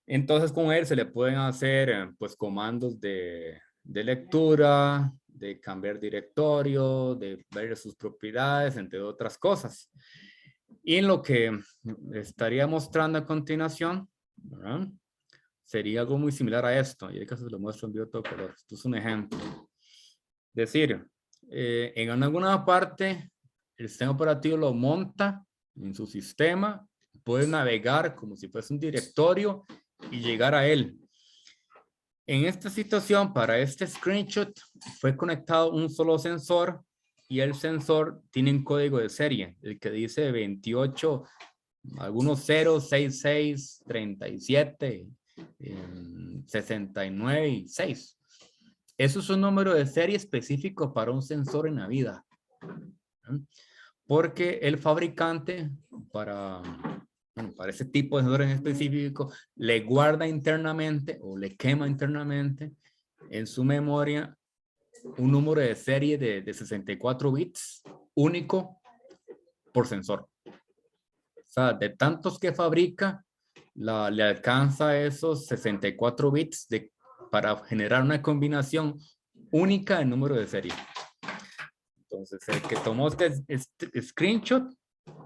[SPEAKER 1] Entonces con él se le pueden hacer pues comandos de lectura, de cambiar directorio, de ver sus propiedades, entre otras cosas. Y en lo que estaría mostrando a continuación, ¿verdad? Sería algo muy similar a esto. Y que se lo muestro en vivo todo color. Esto es un ejemplo. Decir, en alguna parte el sistema operativo lo monta en su sistema, puede navegar como si fuese un directorio y llegar a él. En esta situación, para este screenshot, fue conectado un solo sensor y el sensor tiene un código de serie, el que dice 28, algunos 0, 66, 37, 69 y 6. Eso es un número de serie específico para un sensor en la vida. Porque el fabricante, para ese tipo de sensor en específico, le guarda internamente o le quema internamente en su memoria un número de serie de 64 bits único por sensor. O sea, de tantos que fabrica, le alcanza esos 64 bits para generar una combinación única de número de serie. Entonces, el que tomó este screenshot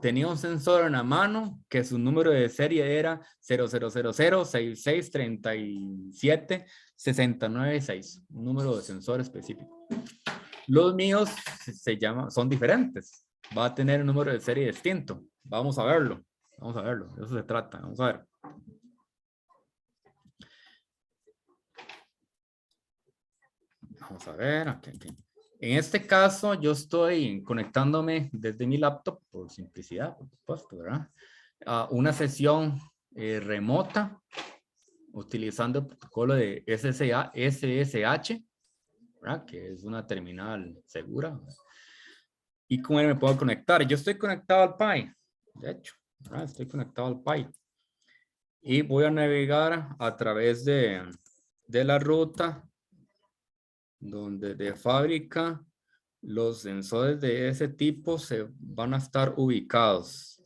[SPEAKER 1] tenía un sensor en la mano que su número de serie era 000066376966, un número de sensor específico. Los míos son diferentes. Va a tener un número de serie distinto. Vamos a verlo. Vamos a verlo. De eso se trata. Vamos a ver. Vamos a ver. Aquí. En este caso, yo estoy conectándome desde mi laptop, por simplicidad, por supuesto, ¿verdad? A una sesión remota, utilizando el protocolo de SSH, ¿verdad? Que es una terminal segura. Y con él me puedo conectar. Yo estoy conectado al Pi, de hecho, ¿verdad? Estoy conectado al Pi. Y voy a navegar a través de la ruta donde de fábrica los sensores de ese tipo se van a estar ubicados.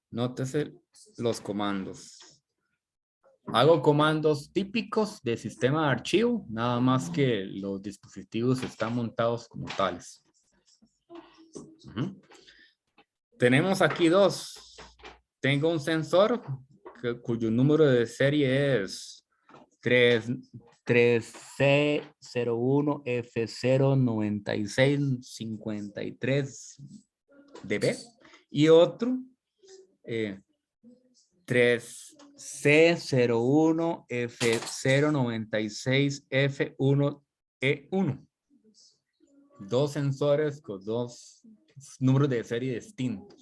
[SPEAKER 1] Nótese los comandos. Hago comandos típicos de sistema de archivo, nada más que los dispositivos están montados como tales. Tenemos aquí dos. Tengo un sensor cuyo número de serie es 3C01F09653DB y otro 3C01F096F1E1. Dos sensores con dos números de serie distintos.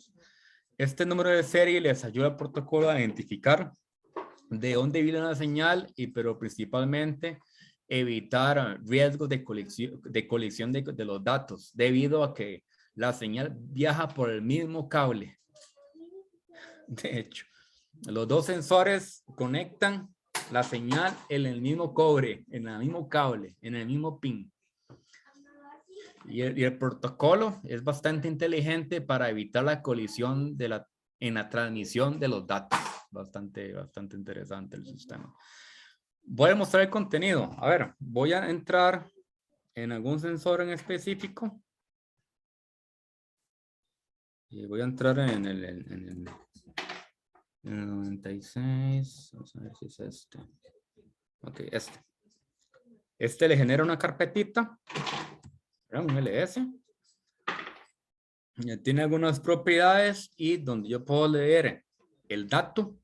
[SPEAKER 1] Este número de serie les ayuda al protocolo a identificar de dónde viene la señal, pero principalmente evitar riesgos de colisión de los datos, debido a que la señal viaja por el mismo cable. De hecho, los dos sensores conectan la señal en el mismo cobre, en el mismo cable, en el mismo pin. Y el protocolo es bastante inteligente para evitar la colisión en la transmisión de los datos. Bastante interesante el sistema. Voy a mostrar el contenido. A ver, voy a entrar en algún sensor en específico. Y voy a entrar en el 96. Vamos a ver si es este. Ok, este. Este le genera una carpetita. Un LS. Tiene algunas propiedades y donde yo puedo leer el dato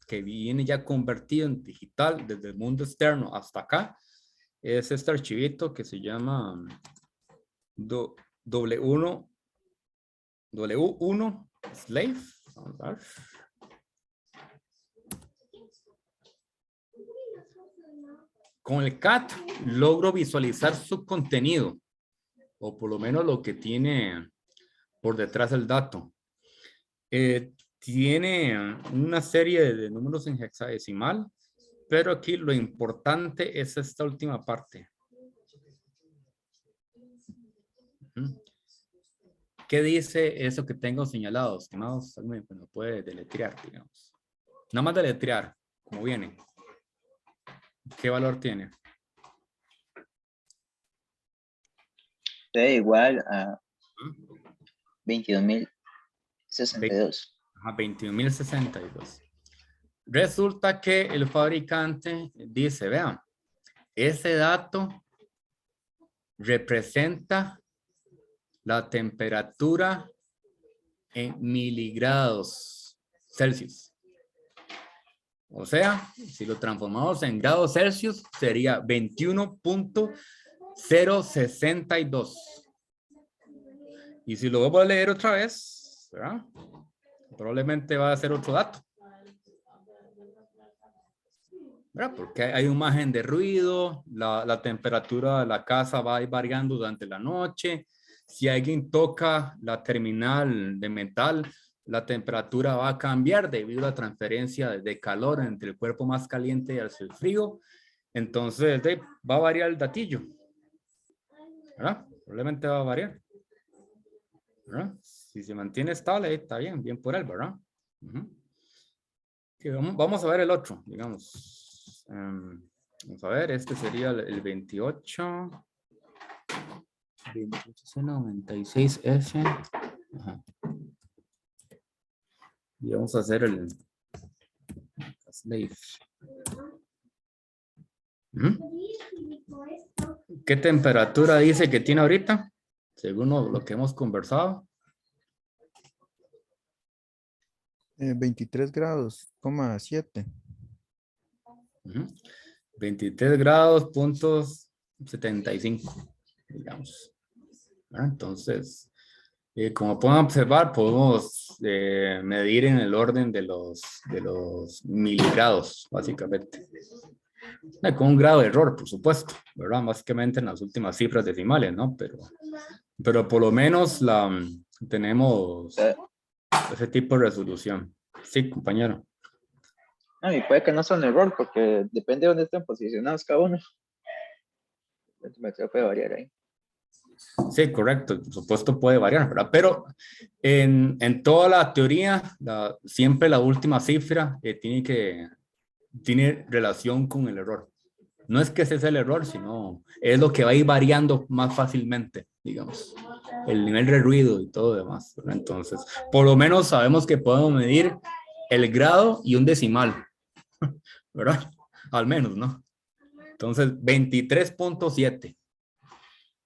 [SPEAKER 1] que viene ya convertido en digital desde el mundo externo hasta acá. Es este archivito que se llama W1 slave. Vamos a ver. Con el CAT logro visualizar su contenido, o por lo menos lo que tiene por detrás del dato. Tiene una serie de números en hexadecimal, pero aquí lo importante es esta última parte. ¿Qué dice eso que tengo señalado, estimados? ¿Me lo puede deletrear, digamos? Nada más deletrear, como viene. ¿Qué valor tiene?
[SPEAKER 3] Igual a 22.062.
[SPEAKER 1] Ajá, 21.062. Resulta que el fabricante dice, vean, ese dato representa la temperatura en miligrados Celsius. O sea, si lo transformamos en grados Celsius, sería 21.062. Y si lo vuelvo a leer otra vez, ¿verdad? Probablemente va a ser otro dato, ¿verdad? Porque hay un margen de ruido, la temperatura de la casa va a ir variando durante la noche. Si alguien toca la terminal de metal, la temperatura va a cambiar debido a la transferencia de calor entre el cuerpo más caliente y el frío. Entonces, va a variar el datillo, ¿verdad? Probablemente va a variar, ¿verdad? Si se mantiene estable, está bien, bien por él, ¿verdad? Okay, vamos a ver el otro, digamos. Vamos a ver, este sería el 28. 2896F. Ajá. Y vamos a hacer el slave. ¿Qué temperatura dice que tiene ahorita? Según lo que hemos conversado.
[SPEAKER 2] 23 grados, 7.
[SPEAKER 1] 23 grados, puntos 75, digamos. Entonces, como pueden observar, podemos medir en el orden de los miligrados, básicamente. Con un grado de error, por supuesto, ¿verdad? Básicamente en las últimas cifras decimales, ¿no? Pero por lo menos tenemos ese tipo de resolución. Sí, compañero.
[SPEAKER 3] Y puede que no sea un error, porque depende de dónde estén posicionados cada uno. La temperatura puede variar ahí.
[SPEAKER 1] Sí, correcto. Por supuesto puede variar, ¿verdad? Pero en toda la teoría, siempre la última cifra tiene relación con el error. No es que ese sea el error, sino es lo que va a ir variando más fácilmente, digamos. El nivel de ruido y todo demás, ¿verdad? Entonces, por lo menos sabemos que podemos medir el grado y un decimal, ¿verdad? Al menos, ¿no? Entonces, 23.7.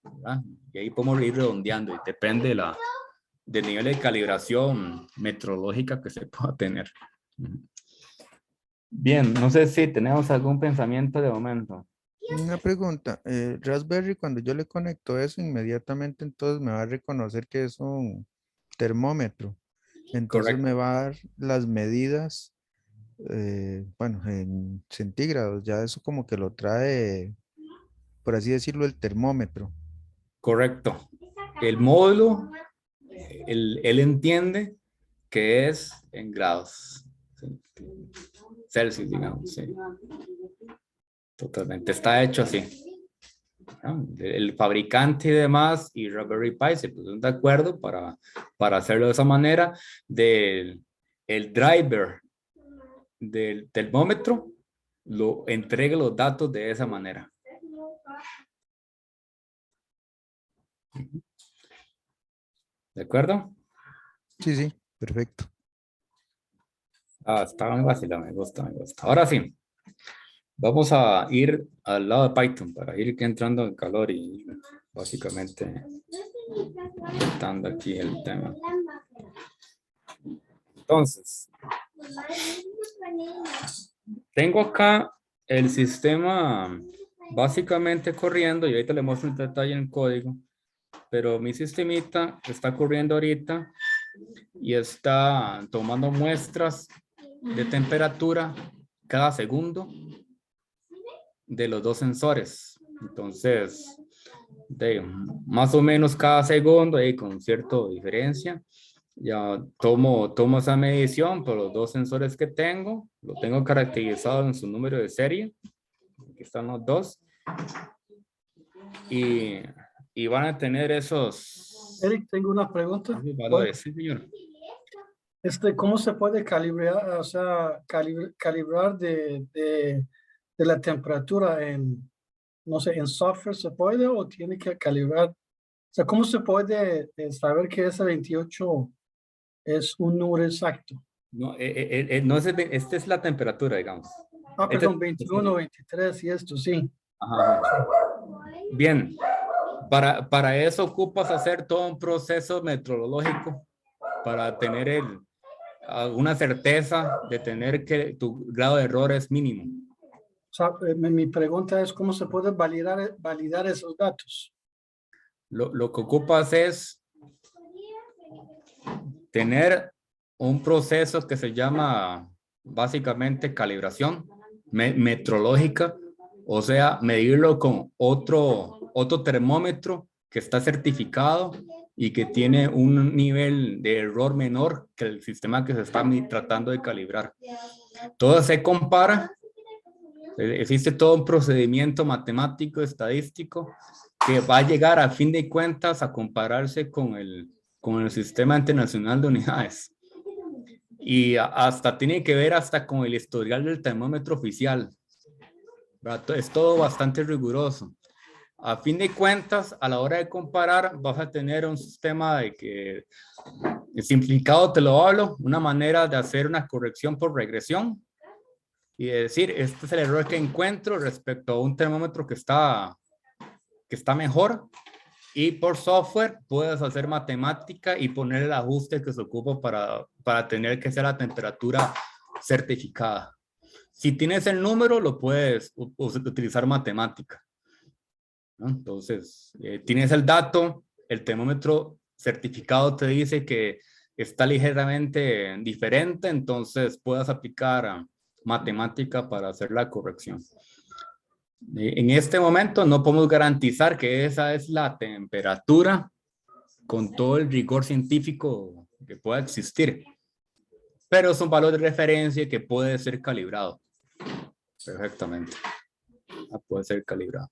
[SPEAKER 1] ¿verdad? Y ahí podemos ir redondeando y depende del nivel de calibración metrológica que se pueda tener. Bien, no sé si tenemos algún pensamiento de momento.
[SPEAKER 2] Una pregunta, Raspberry, cuando yo le conecto eso, inmediatamente entonces me va a reconocer que es un termómetro. Entonces
[SPEAKER 1] Correcto.
[SPEAKER 2] me va a dar las medidas, bueno, en centígrados, ya eso como que lo trae, por así decirlo, el termómetro.
[SPEAKER 1] Correcto. El módulo, él entiende que es en grados Celsius, digamos. Sí. Totalmente. Está hecho así. El fabricante y demás y Raspberry Pi se pusieron de acuerdo para hacerlo de esa manera. El driver del termómetro lo entrega los datos de esa manera. ¿De acuerdo?
[SPEAKER 2] Sí, sí, perfecto.
[SPEAKER 1] Está muy fácil, me gusta, me gusta. Ahora sí, vamos a ir al lado de Python para ir entrando en calor y básicamente intentando aquí el tema. Entonces, tengo acá el sistema básicamente corriendo y ahorita le muestro un detalle en el código, pero mi sistemita está corriendo ahorita y está tomando muestras de temperatura cada segundo de los dos sensores. Entonces, más o menos cada segundo, con cierta diferencia, ya tomo esa medición por los dos sensores que tengo, lo tengo caracterizado en su número de serie, aquí están los dos, y van a tener esos
[SPEAKER 6] Eric, tengo una pregunta.
[SPEAKER 1] valores. Sí, señor.
[SPEAKER 6] ¿Cómo se puede calibrar, o sea, calibrar de la temperatura en, no sé, en software se puede o tiene que calibrar? O sea, ¿cómo se puede saber que ese 28 es un número exacto?
[SPEAKER 1] No, no es esta es la temperatura, digamos.
[SPEAKER 6] Perdón, 21, 23 y esto, sí.
[SPEAKER 1] Ajá. Bien, para eso ocupas hacer todo un proceso metrológico para tener una certeza de tener que tu grado de error es mínimo.
[SPEAKER 6] O sea, mi pregunta es cómo se puede validar esos datos.
[SPEAKER 1] Lo que ocupas es tener un proceso que se llama básicamente calibración metrológica, o sea, medirlo con otro termómetro que está certificado y que tiene un nivel de error menor que el sistema que se está tratando de calibrar. Todo se compara. Existe todo un procedimiento matemático, estadístico, que va a llegar a fin de cuentas a compararse con el Sistema Internacional de Unidades. Y hasta tiene que ver hasta con el historial del termómetro oficial. Es todo bastante riguroso. A fin de cuentas, a la hora de comparar, vas a tener un sistema de que, simplificado te lo hablo, una manera de hacer una corrección por regresión y decir, este es el error que encuentro respecto a un termómetro que está mejor. Y por software puedes hacer matemática y poner el ajuste que se ocupa para tener que ser la temperatura certificada. Si tienes el número, lo puedes utilizar matemática, ¿no? Entonces, tienes el dato, el termómetro certificado te dice que está ligeramente diferente, entonces puedes aplicar matemática para hacer la corrección. En este momento no podemos garantizar que esa es la temperatura con todo el rigor científico que pueda existir, pero es un valor de referencia que puede ser calibrado perfectamente. Puede ser calibrado.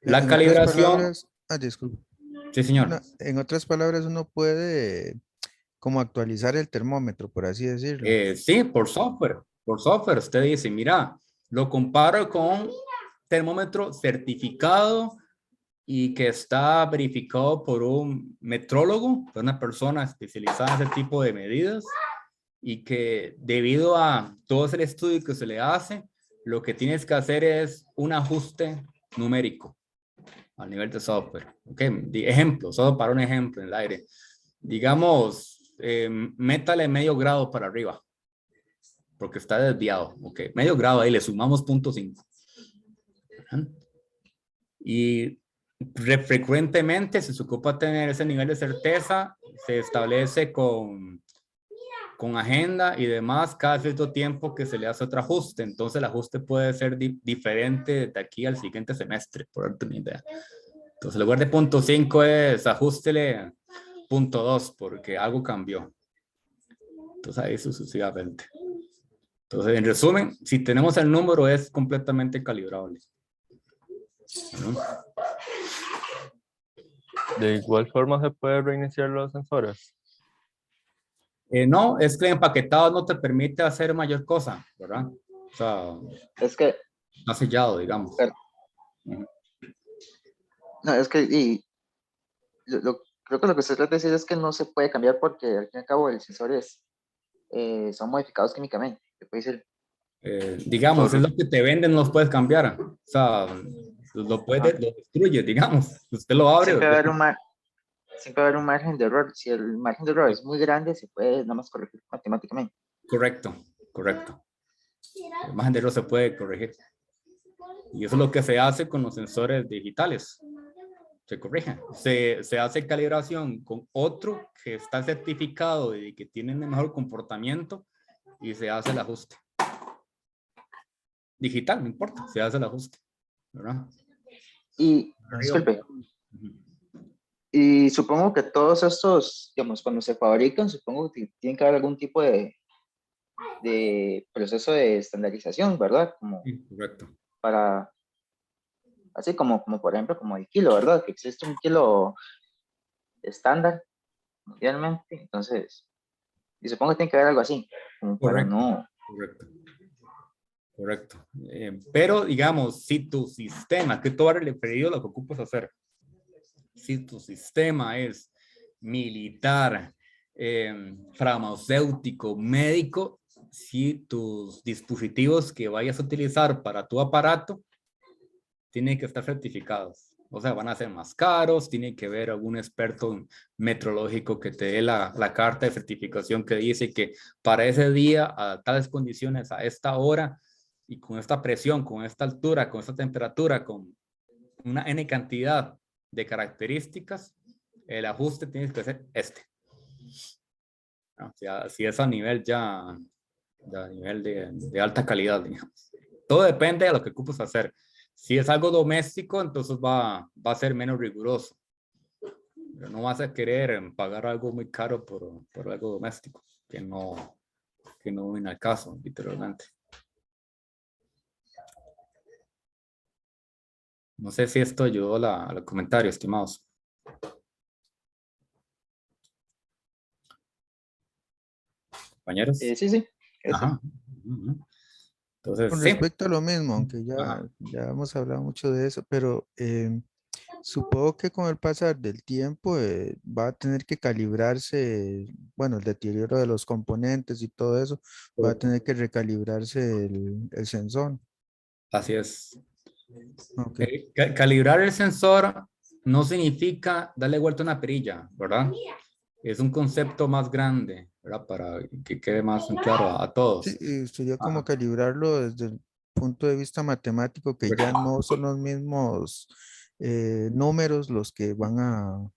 [SPEAKER 1] La
[SPEAKER 2] En
[SPEAKER 1] calibración...
[SPEAKER 2] otras palabras, disculpe.
[SPEAKER 1] Sí, señor.
[SPEAKER 2] En otras palabras, uno puede como actualizar el termómetro, por así decirlo.
[SPEAKER 1] Sí, por software. Por software, usted dice, mira, lo comparo con termómetro certificado y que está verificado por un metrólogo, una persona especializada en ese tipo de medidas, y que debido a todo ese estudio que se le hace, lo que tienes que hacer es un ajuste numérico a nivel de software. Ok, ejemplo, solo para un ejemplo en el aire. Digamos, métale medio grado para arriba, porque está desviado. Ok, medio grado, ahí le sumamos 0.5. Y frecuentemente se ocupa tener ese nivel de certeza, se establece con agenda y demás cada cierto tiempo que se le hace otro ajuste. Entonces el ajuste puede ser diferente de aquí al siguiente semestre, por darte una idea. Entonces en lugar de 0.5 es ajustele 0.2 porque algo cambió. Entonces ahí sucesivamente. Entonces en resumen, si tenemos el número es completamente calibrable, ¿no?
[SPEAKER 7] De igual forma se puede reiniciar los sensores.
[SPEAKER 1] No, es que el empaquetado no te permite hacer mayor cosa, ¿verdad? O sea,
[SPEAKER 3] Es que,
[SPEAKER 1] está sellado, digamos.
[SPEAKER 3] Pero- no, es que, creo que lo que se trata de decir es que no se puede cambiar porque al fin y al cabo el sensor son modificados químicamente. Se puede decir,
[SPEAKER 1] Digamos, es lo que te venden, no los puedes cambiar. O sea, lo destruye, digamos. Usted lo abre.
[SPEAKER 3] siempre va a haber siempre va a haber un margen de error. Si el margen de error es muy grande, se puede nada más corregir matemáticamente.
[SPEAKER 1] Correcto, correcto. El margen de error se puede corregir. Y eso es lo que se hace con los sensores digitales. Se corrigen. Se hace calibración con otro que está certificado y que tiene mejor comportamiento y se hace el ajuste. Digital, no importa, se hace el ajuste, ¿verdad?
[SPEAKER 3] Y, disculpe, y supongo que todos estos, digamos, cuando se fabrican, supongo que tienen que haber algún tipo de proceso de estandarización, ¿verdad? Como
[SPEAKER 1] Sí, correcto.
[SPEAKER 3] para, así como por ejemplo, como el kilo, ¿verdad? Que existe un kilo estándar mundialmente, entonces, y supongo que tiene que haber algo así, como para
[SPEAKER 1] Correcto.
[SPEAKER 3] no...
[SPEAKER 1] Correcto. Correcto. Pero digamos, si tu sistema, que tú has referido lo que ocupas hacer, si tu sistema es militar, farmacéutico, médico, si tus dispositivos que vayas a utilizar para tu aparato tienen que estar certificados. O sea, van a ser más caros, tiene que haber algún experto metrológico que te dé la carta de certificación que dice que para ese día, a tales condiciones, a esta hora, y con esta presión, con esta altura, con esta temperatura, con una N cantidad de características, el ajuste tiene que ser este. O sea, si es a nivel ya a nivel de alta calidad, digamos. Todo depende de lo que ocupes hacer. Si es algo doméstico, entonces va a ser menos riguroso. Pero no vas a querer pagar algo muy caro por algo doméstico, que no viene al caso, literalmente. No sé si esto ayudó a los comentarios, estimados. Compañeros.
[SPEAKER 3] Sí, sí.
[SPEAKER 1] Ajá. Entonces,
[SPEAKER 2] Con
[SPEAKER 1] sí.
[SPEAKER 2] respecto a lo mismo, aunque
[SPEAKER 1] Ajá.
[SPEAKER 2] ya hemos hablado mucho de eso, pero supongo que con el pasar del tiempo va a tener que calibrarse, bueno, el deterioro de los componentes y todo eso, va a tener que recalibrarse el sensor.
[SPEAKER 1] Así es.
[SPEAKER 2] Ok.
[SPEAKER 1] Calibrar el sensor no significa darle vuelta a una perilla, ¿verdad? Es un concepto más grande, ¿verdad? Para que quede más claro a todos.
[SPEAKER 2] Sí, sería como
[SPEAKER 1] Ajá.
[SPEAKER 2] calibrarlo desde el punto de vista matemático, que ya no son los mismos números los que van a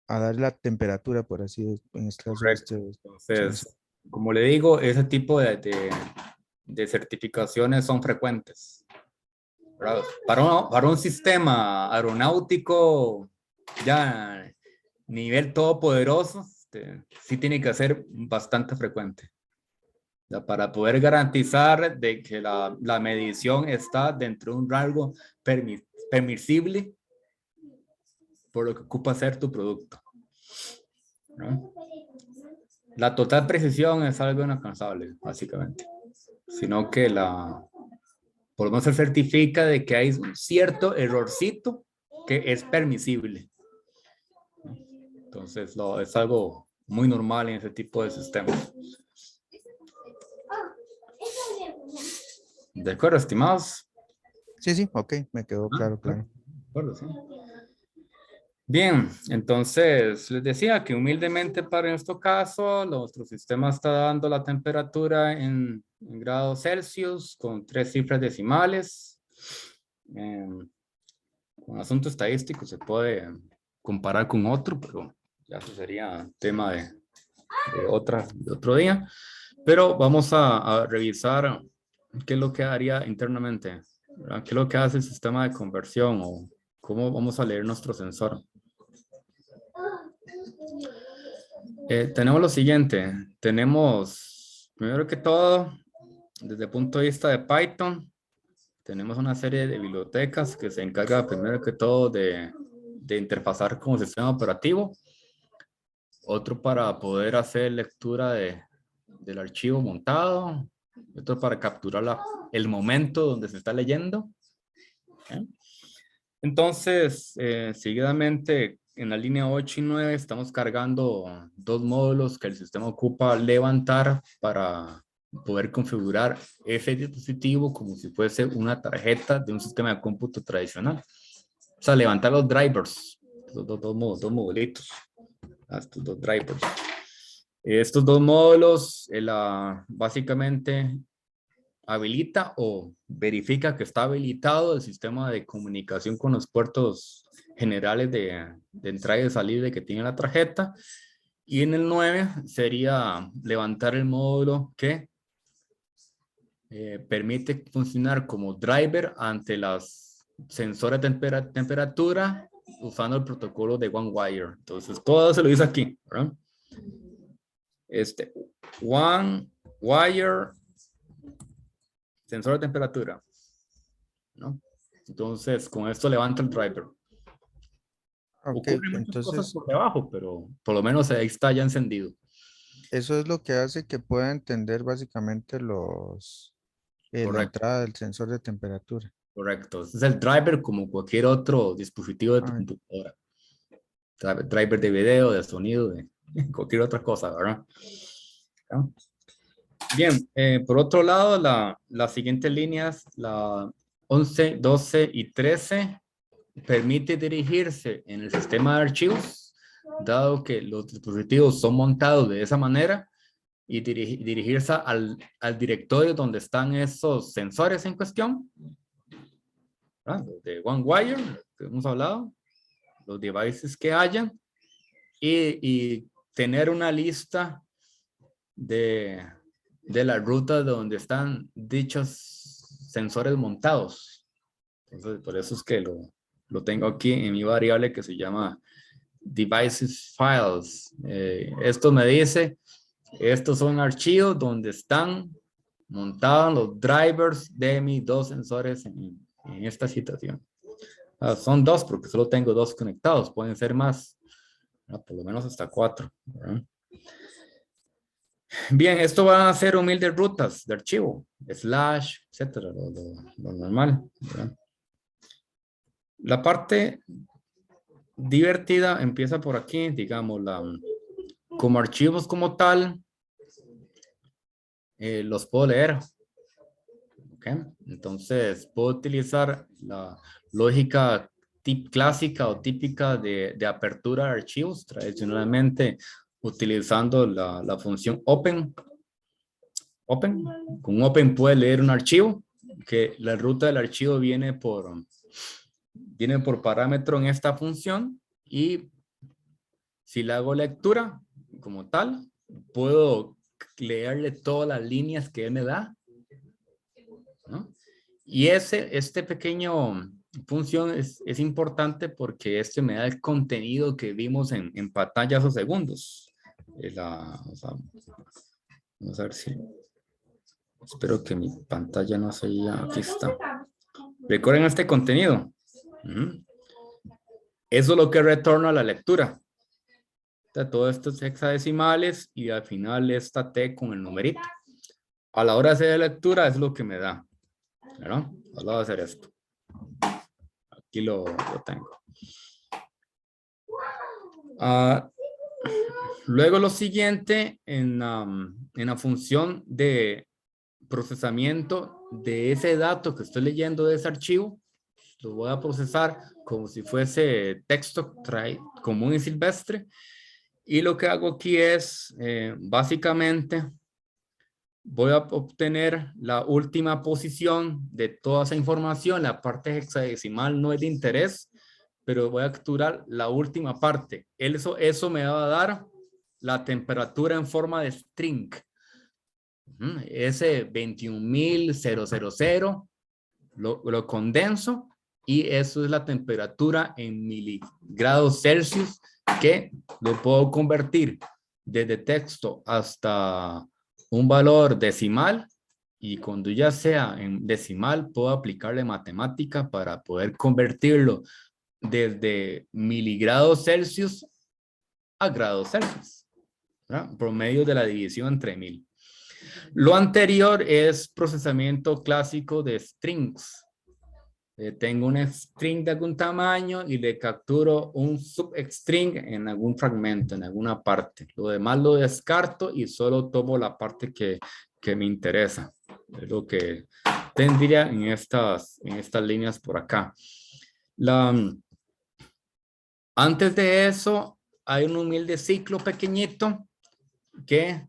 [SPEAKER 2] dar la temperatura, por así en este caso de
[SPEAKER 1] Correcto.
[SPEAKER 2] este sensor.
[SPEAKER 1] Entonces, como le digo, ese tipo de certificaciones son frecuentes, ¿verdad? Para un sistema aeronáutico ya nivel todopoderoso, sí tiene que ser bastante frecuente. Ya, para poder garantizar de que la medición está dentro de un rango permisible por lo que ocupa hacer tu producto, ¿no? La total precisión es algo inalcanzable, básicamente, sino que por lo menos se certifica de que hay un cierto errorcito que es permisible. Entonces, es algo muy normal en ese tipo de sistemas. ¿De acuerdo, estimados?
[SPEAKER 2] Sí, ok, me quedó claro.
[SPEAKER 1] De acuerdo, sí. Bien, entonces les decía que humildemente para nuestro caso, nuestro sistema está dando la temperatura en grados Celsius con 3 cifras decimales. Con asunto estadístico se puede comparar con otro, pero ya eso sería tema de otro día. Pero vamos a revisar qué es lo que haría internamente, ¿verdad? ¿Qué es lo que hace el sistema de conversión o cómo vamos a leer nuestro sensor? Tenemos lo siguiente. Tenemos, primero que todo, desde el punto de vista de Python, tenemos una serie de bibliotecas que se encarga primero que todo de interfazar con el sistema operativo. Otro para poder hacer lectura del archivo montado. Otro para capturar el momento donde se está leyendo. ¿Okay? Entonces, seguidamente en la línea 8 y 9 estamos cargando 2 módulos que el sistema ocupa levantar para poder configurar ese dispositivo como si fuese una tarjeta de un sistema de cómputo tradicional. O sea, levantar los drivers, los dos modulitos, estos 2 drivers. Estos 2 módulos básicamente habilita o verifica que está habilitado el sistema de comunicación con los puertos generales de entrada y de salida que tiene la tarjeta. Y en el 9 sería levantar el módulo que permite funcionar como driver ante las sensores de temperatura usando el protocolo de OneWire. Entonces, todo se lo dice aquí, ¿verdad? OneWire sensor de temperatura, ¿no? Entonces, con esto levanta el driver.
[SPEAKER 2] Ok,
[SPEAKER 1] Ocurren muchas cosas
[SPEAKER 2] entonces
[SPEAKER 1] por debajo, pero por lo menos ahí está ya encendido.
[SPEAKER 2] eso es lo que hace que pueda entender básicamente la
[SPEAKER 1] Correcto,
[SPEAKER 2] entrada del sensor de temperatura.
[SPEAKER 1] correcto. Este es el driver como cualquier otro dispositivo de tu
[SPEAKER 2] Ah,
[SPEAKER 1] computadora. Driver de video, de sonido, de cualquier otra cosa, ¿verdad? Bien, por otro lado, las siguientes líneas, la 11, 12 y 13 permite dirigirse en el sistema de archivos, dado que los dispositivos son montados de esa manera, y dirigirse al directorio donde están esos sensores en cuestión, los de OneWire, que hemos hablado, los devices que hayan, y tener una lista de la ruta donde están dichos sensores montados. Entonces, por eso es que lo tengo aquí en mi variable que se llama devices files. Esto me dice, estos son archivos donde están montados los drivers de mis dos sensores en esta situación. Son dos porque solo tengo dos conectados, pueden ser más, por lo menos hasta 4, ¿verdad? Bien, esto va a ser humildes rutas de archivo, slash, etcétera, lo normal, ¿verdad? La parte divertida empieza por aquí, digamos, como archivos como tal, los puedo leer. ¿Okay? Entonces, puedo utilizar la lógica clásica o típica de apertura de archivos, tradicionalmente utilizando la función open. Con open puede leer un archivo, que la ruta del archivo viene por parámetro en esta función, y si le hago lectura como tal, puedo leerle todas las líneas que él me da, ¿no? Y este pequeño función es importante porque me da el contenido que vimos en pantalla hace segundos. Vamos a ver si... Espero que mi pantalla no se haya... Aquí está. Recuerden este contenido. Eso es lo que retorna a la lectura. Todo esto es hexadecimales y al final esta T con el numerito. A la hora de hacer la lectura es lo que me da. ¿No? Voy a hacer esto. Aquí lo tengo. Luego lo siguiente en la función de procesamiento de ese dato que estoy leyendo de ese archivo, lo voy a procesar como si fuese texto común y silvestre, y lo que hago aquí es básicamente voy a obtener la última posición de toda esa información. La parte hexadecimal no es de interés, pero voy a capturar la última parte. Eso me va a dar la temperatura en forma de string. Ese 21.000 lo condenso y eso es la temperatura en miligrados Celsius, que lo puedo convertir desde texto hasta un valor decimal, y cuando ya sea en decimal puedo aplicarle matemática para poder convertirlo desde miligrados Celsius a grados Celsius, ¿verdad? Por medio de la división entre 1000. Lo anterior es procesamiento clásico de strings. Tengo un string de algún tamaño y le capturo un substring en algún fragmento, en alguna parte. Lo demás lo descarto y solo tomo la parte que me interesa. Es lo que tendría en estas líneas por acá. Antes de eso, hay un humilde ciclo pequeñito que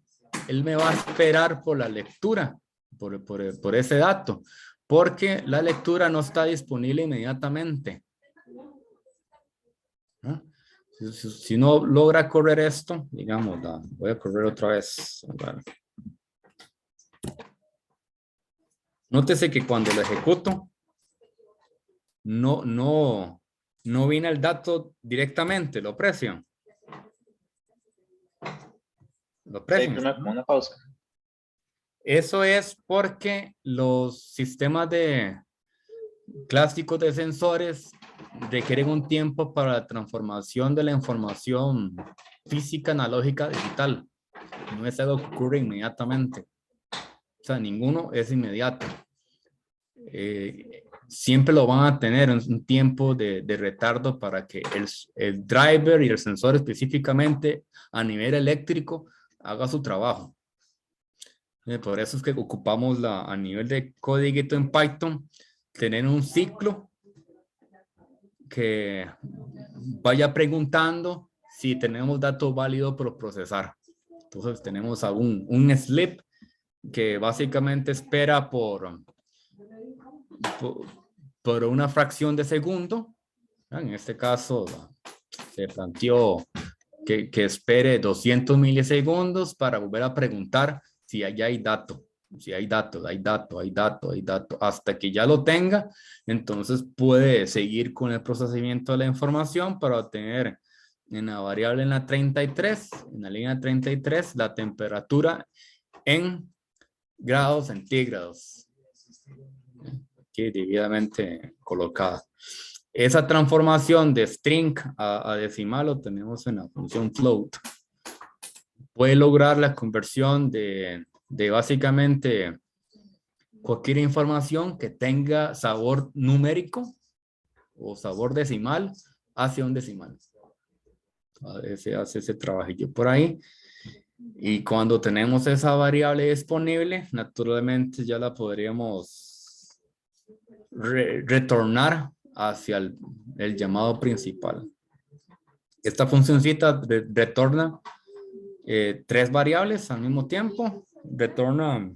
[SPEAKER 1] él me va a esperar por la lectura, por ese dato, porque la lectura no está disponible inmediatamente. ¿No? Si no logra correr esto, digamos, voy a correr otra vez. Nótese que cuando lo ejecuto, no viene el dato directamente, lo aprecio. Lo aprecio.
[SPEAKER 3] Sí, como una pausa.
[SPEAKER 1] Eso es porque los sistemas clásicos de sensores requieren un tiempo para la transformación de la información física analógica a digital. No es algo que ocurre inmediatamente. O sea, ninguno es inmediato. Siempre lo van a tener un tiempo de retardo para que el driver y el sensor específicamente a nivel eléctrico haga su trabajo. Por eso es que ocupamos a nivel de código en Python, tener un ciclo que vaya preguntando si tenemos datos válidos por procesar. Entonces tenemos un sleep que básicamente espera por una fracción de segundo. En este caso se planteó que espere 200 milisegundos para volver a preguntar si allá hay dato. Si hay datos, hasta que ya lo tenga, entonces puede seguir con el procesamiento de la información para obtener en la variable en la 33, en la línea 33, la temperatura en grados centígrados, aquí debidamente colocada. Esa transformación de string a decimal lo tenemos en la función float. Puede lograr la conversión de básicamente cualquier información que tenga sabor numérico o sabor decimal hacia un decimal. Se hace ese trabajillo por ahí. Y cuando tenemos esa variable disponible, naturalmente ya la podríamos retornar hacia el llamado principal. Esta funcioncita retorna 3 variables al mismo tiempo. Retorna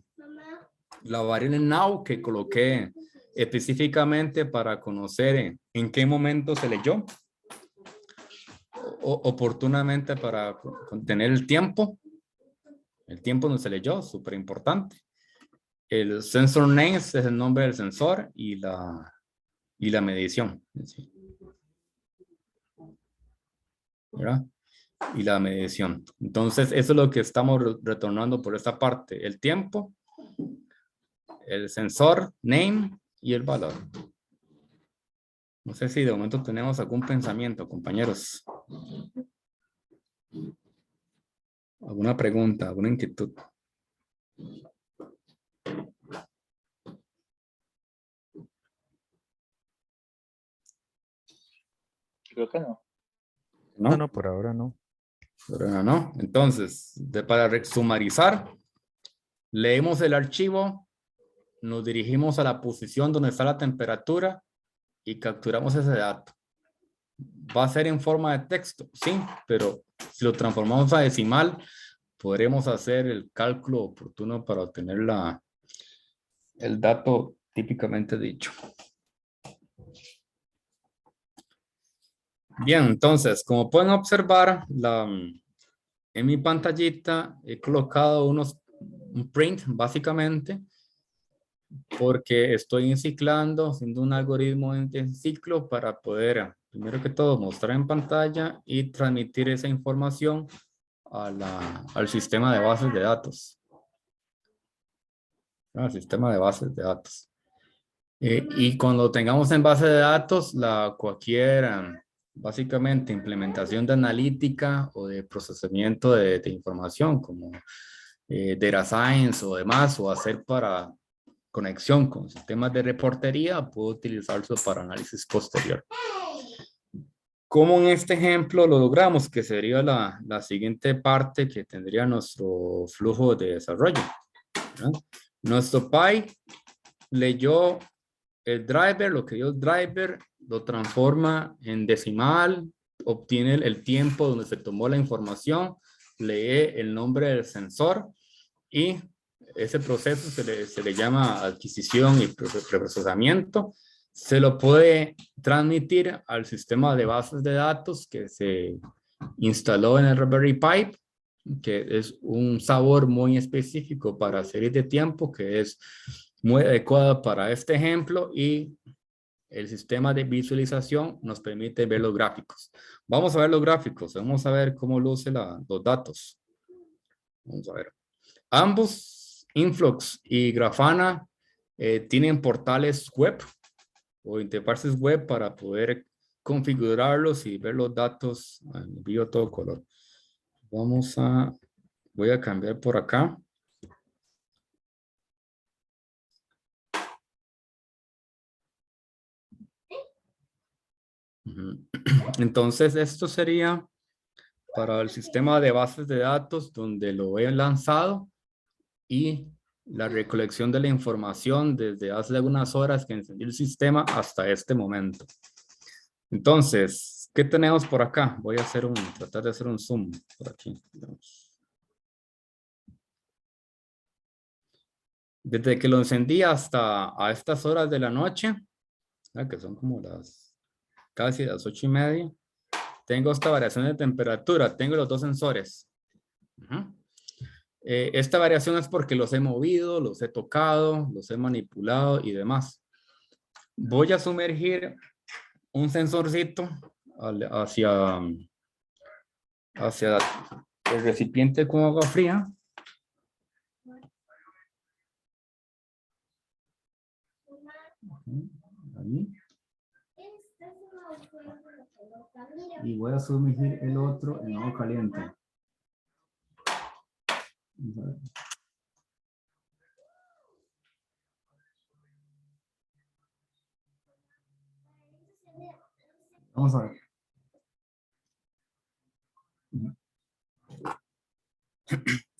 [SPEAKER 1] la variable now que coloqué específicamente para conocer en qué momento se leyó. Oportunamente para tener el tiempo donde se leyó, súper importante. El sensor names es el nombre del sensor y la medición. ¿Verdad? Y la medición. Entonces, eso es lo que estamos retornando por esta parte. El tiempo, el sensor, name y el valor. No sé si de momento tenemos algún pensamiento, compañeros. ¿Alguna pregunta, alguna inquietud?
[SPEAKER 3] Creo que no.
[SPEAKER 2] No, no, por ahora no.
[SPEAKER 1] Por ahora no. Entonces, para sumarizar, leemos el archivo, nos dirigimos a la posición donde está la temperatura y capturamos ese dato. ¿Va a ser en forma de texto? Sí, pero si lo transformamos a decimal, podremos hacer el cálculo oportuno para obtener el dato típicamente dicho. Bien, entonces, como pueden observar, en mi pantallita he colocado un print, básicamente, porque estoy enciclando, haciendo un algoritmo de ciclo para poder, primero que todo, mostrar en pantalla y transmitir esa información al sistema de bases de datos. Al sistema de bases de datos. Y cuando tengamos en base de datos, cualquier, básicamente, implementación de analítica o de procesamiento de información, como data science o demás, o hacer para conexión con sistemas de reportería, puedo utilizarlo para análisis posterior. Como en este ejemplo lo logramos, que sería la siguiente parte que tendría nuestro flujo de desarrollo, ¿verdad? Nuestro PI leyó el driver, lo que dio el driver, lo transforma en decimal, obtiene el tiempo donde se tomó la información, lee el nombre del sensor y ese proceso se le llama adquisición y preprocesamiento. Se lo puede transmitir al sistema de bases de datos que se instaló en el Raspberry Pi, que es un sabor muy específico para series de tiempo, que es muy adecuada para este ejemplo, y el sistema de visualización nos permite ver los gráficos. Vamos a ver los gráficos, vamos a ver cómo luce los datos. Vamos a ver. Ambos, Influx y Grafana, tienen portales web o interfaces web para poder configurarlos y ver los datos en vivo todo color. Voy a cambiar por acá. Entonces, esto sería para el sistema de bases de datos donde lo he lanzado y la recolección de la información desde hace algunas horas que encendí el sistema hasta este momento. Entonces, ¿qué tenemos por acá? Voy a hacer tratar de hacer un zoom por aquí. Desde que lo encendí hasta a estas horas de la noche, que son como casi las 8:30, tengo esta variación de temperatura, tengo los dos sensores. Esta variación es porque los he movido, los he tocado, los he manipulado y demás. Voy a sumergir un sensorcito hacia el recipiente con agua fría. Ahí. Y voy a sumergir el otro en agua caliente. Vamos a ver.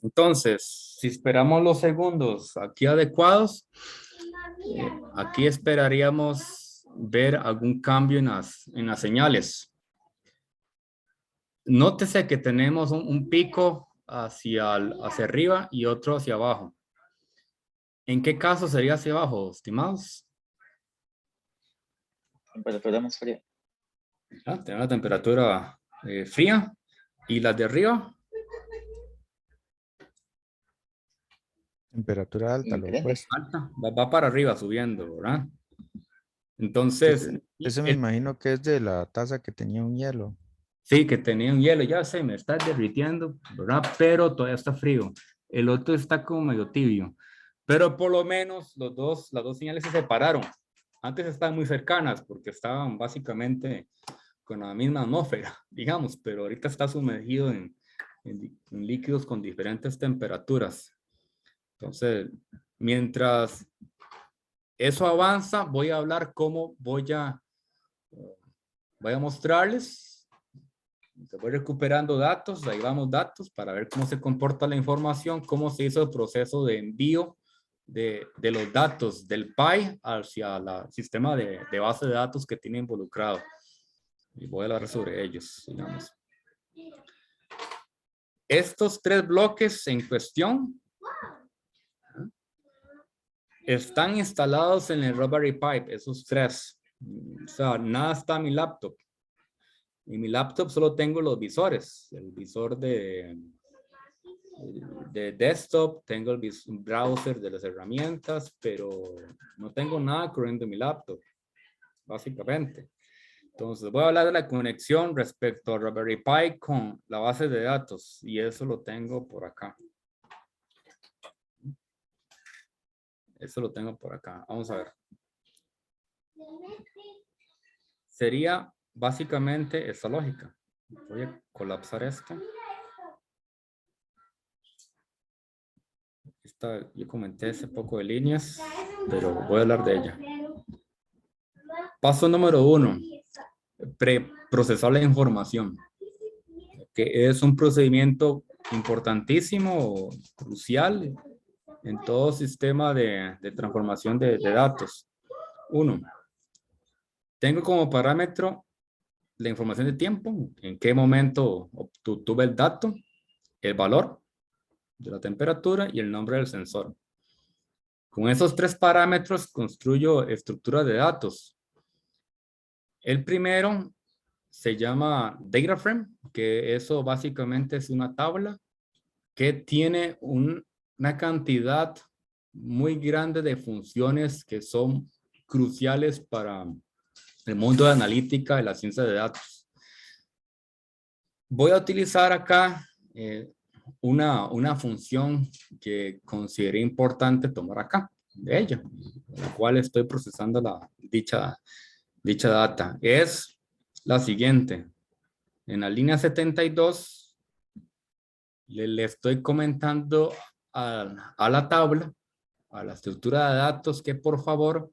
[SPEAKER 1] Entonces, si esperamos los segundos aquí adecuados, aquí esperaríamos ver algún cambio en las señales. Nótese que tenemos un pico hacia arriba y otro hacia abajo. ¿En qué caso sería hacia abajo, estimados?
[SPEAKER 3] Temperatura más fría.
[SPEAKER 1] Tenemos la temperatura fría y las de arriba.
[SPEAKER 2] Temperatura alta, lo
[SPEAKER 3] Diferente.
[SPEAKER 2] opuesto.
[SPEAKER 1] Alta, va para arriba subiendo, ¿verdad? Entonces,
[SPEAKER 2] Ese me imagino que es de la taza que tenía un hielo.
[SPEAKER 1] sí, que tenía un hielo, ya sé, me está derritiendo, ¿verdad? Pero todavía está frío. El otro está como medio tibio. Pero por lo menos las dos señales se separaron. Antes estaban muy cercanas porque estaban básicamente con la misma atmósfera, digamos, pero ahorita está sumergido en líquidos con diferentes temperaturas. Entonces, mientras eso avanza, voy a hablar cómo voy a mostrarles. Voy recuperando datos, ahí vamos datos para ver cómo se comporta la información, cómo se hizo el proceso de envío de los datos del PI hacia el sistema de base de datos que tiene involucrado. Y voy a hablar sobre ellos, digamos. Estos 3 bloques en cuestión están instalados en el Raspberry Pi, esos 3. O sea, nada está en mi laptop. En mi laptop solo tengo los visores, el visor de desktop, tengo el browser de las herramientas, pero no tengo nada corriendo en mi laptop, básicamente. Entonces voy a hablar de la conexión respecto a Raspberry Pi con la base de datos y eso lo tengo por acá. Eso lo tengo por acá. Vamos a ver. Sería básicamente esta lógica. Voy a colapsar esto. Yo comenté hace poco de líneas, pero voy a hablar de ella. Paso número 1. Preprocesar la información. Que es un procedimiento importantísimo, crucial en todo sistema de transformación de datos. 1. Tengo como parámetro la información de tiempo, en qué momento obtuve el dato, el valor de la temperatura y el nombre del sensor. Con esos 3 parámetros construyo estructuras de datos. El primero se llama data frame, que eso básicamente es una tabla que tiene una cantidad muy grande de funciones que son cruciales para el mundo de analítica y la ciencia de datos. Voy a utilizar acá una función que consideré importante tomar acá, de ella, la cual estoy procesando dicha data. Es la siguiente. En la línea 72, le estoy comentando a la tabla, a la estructura de datos, que por favor,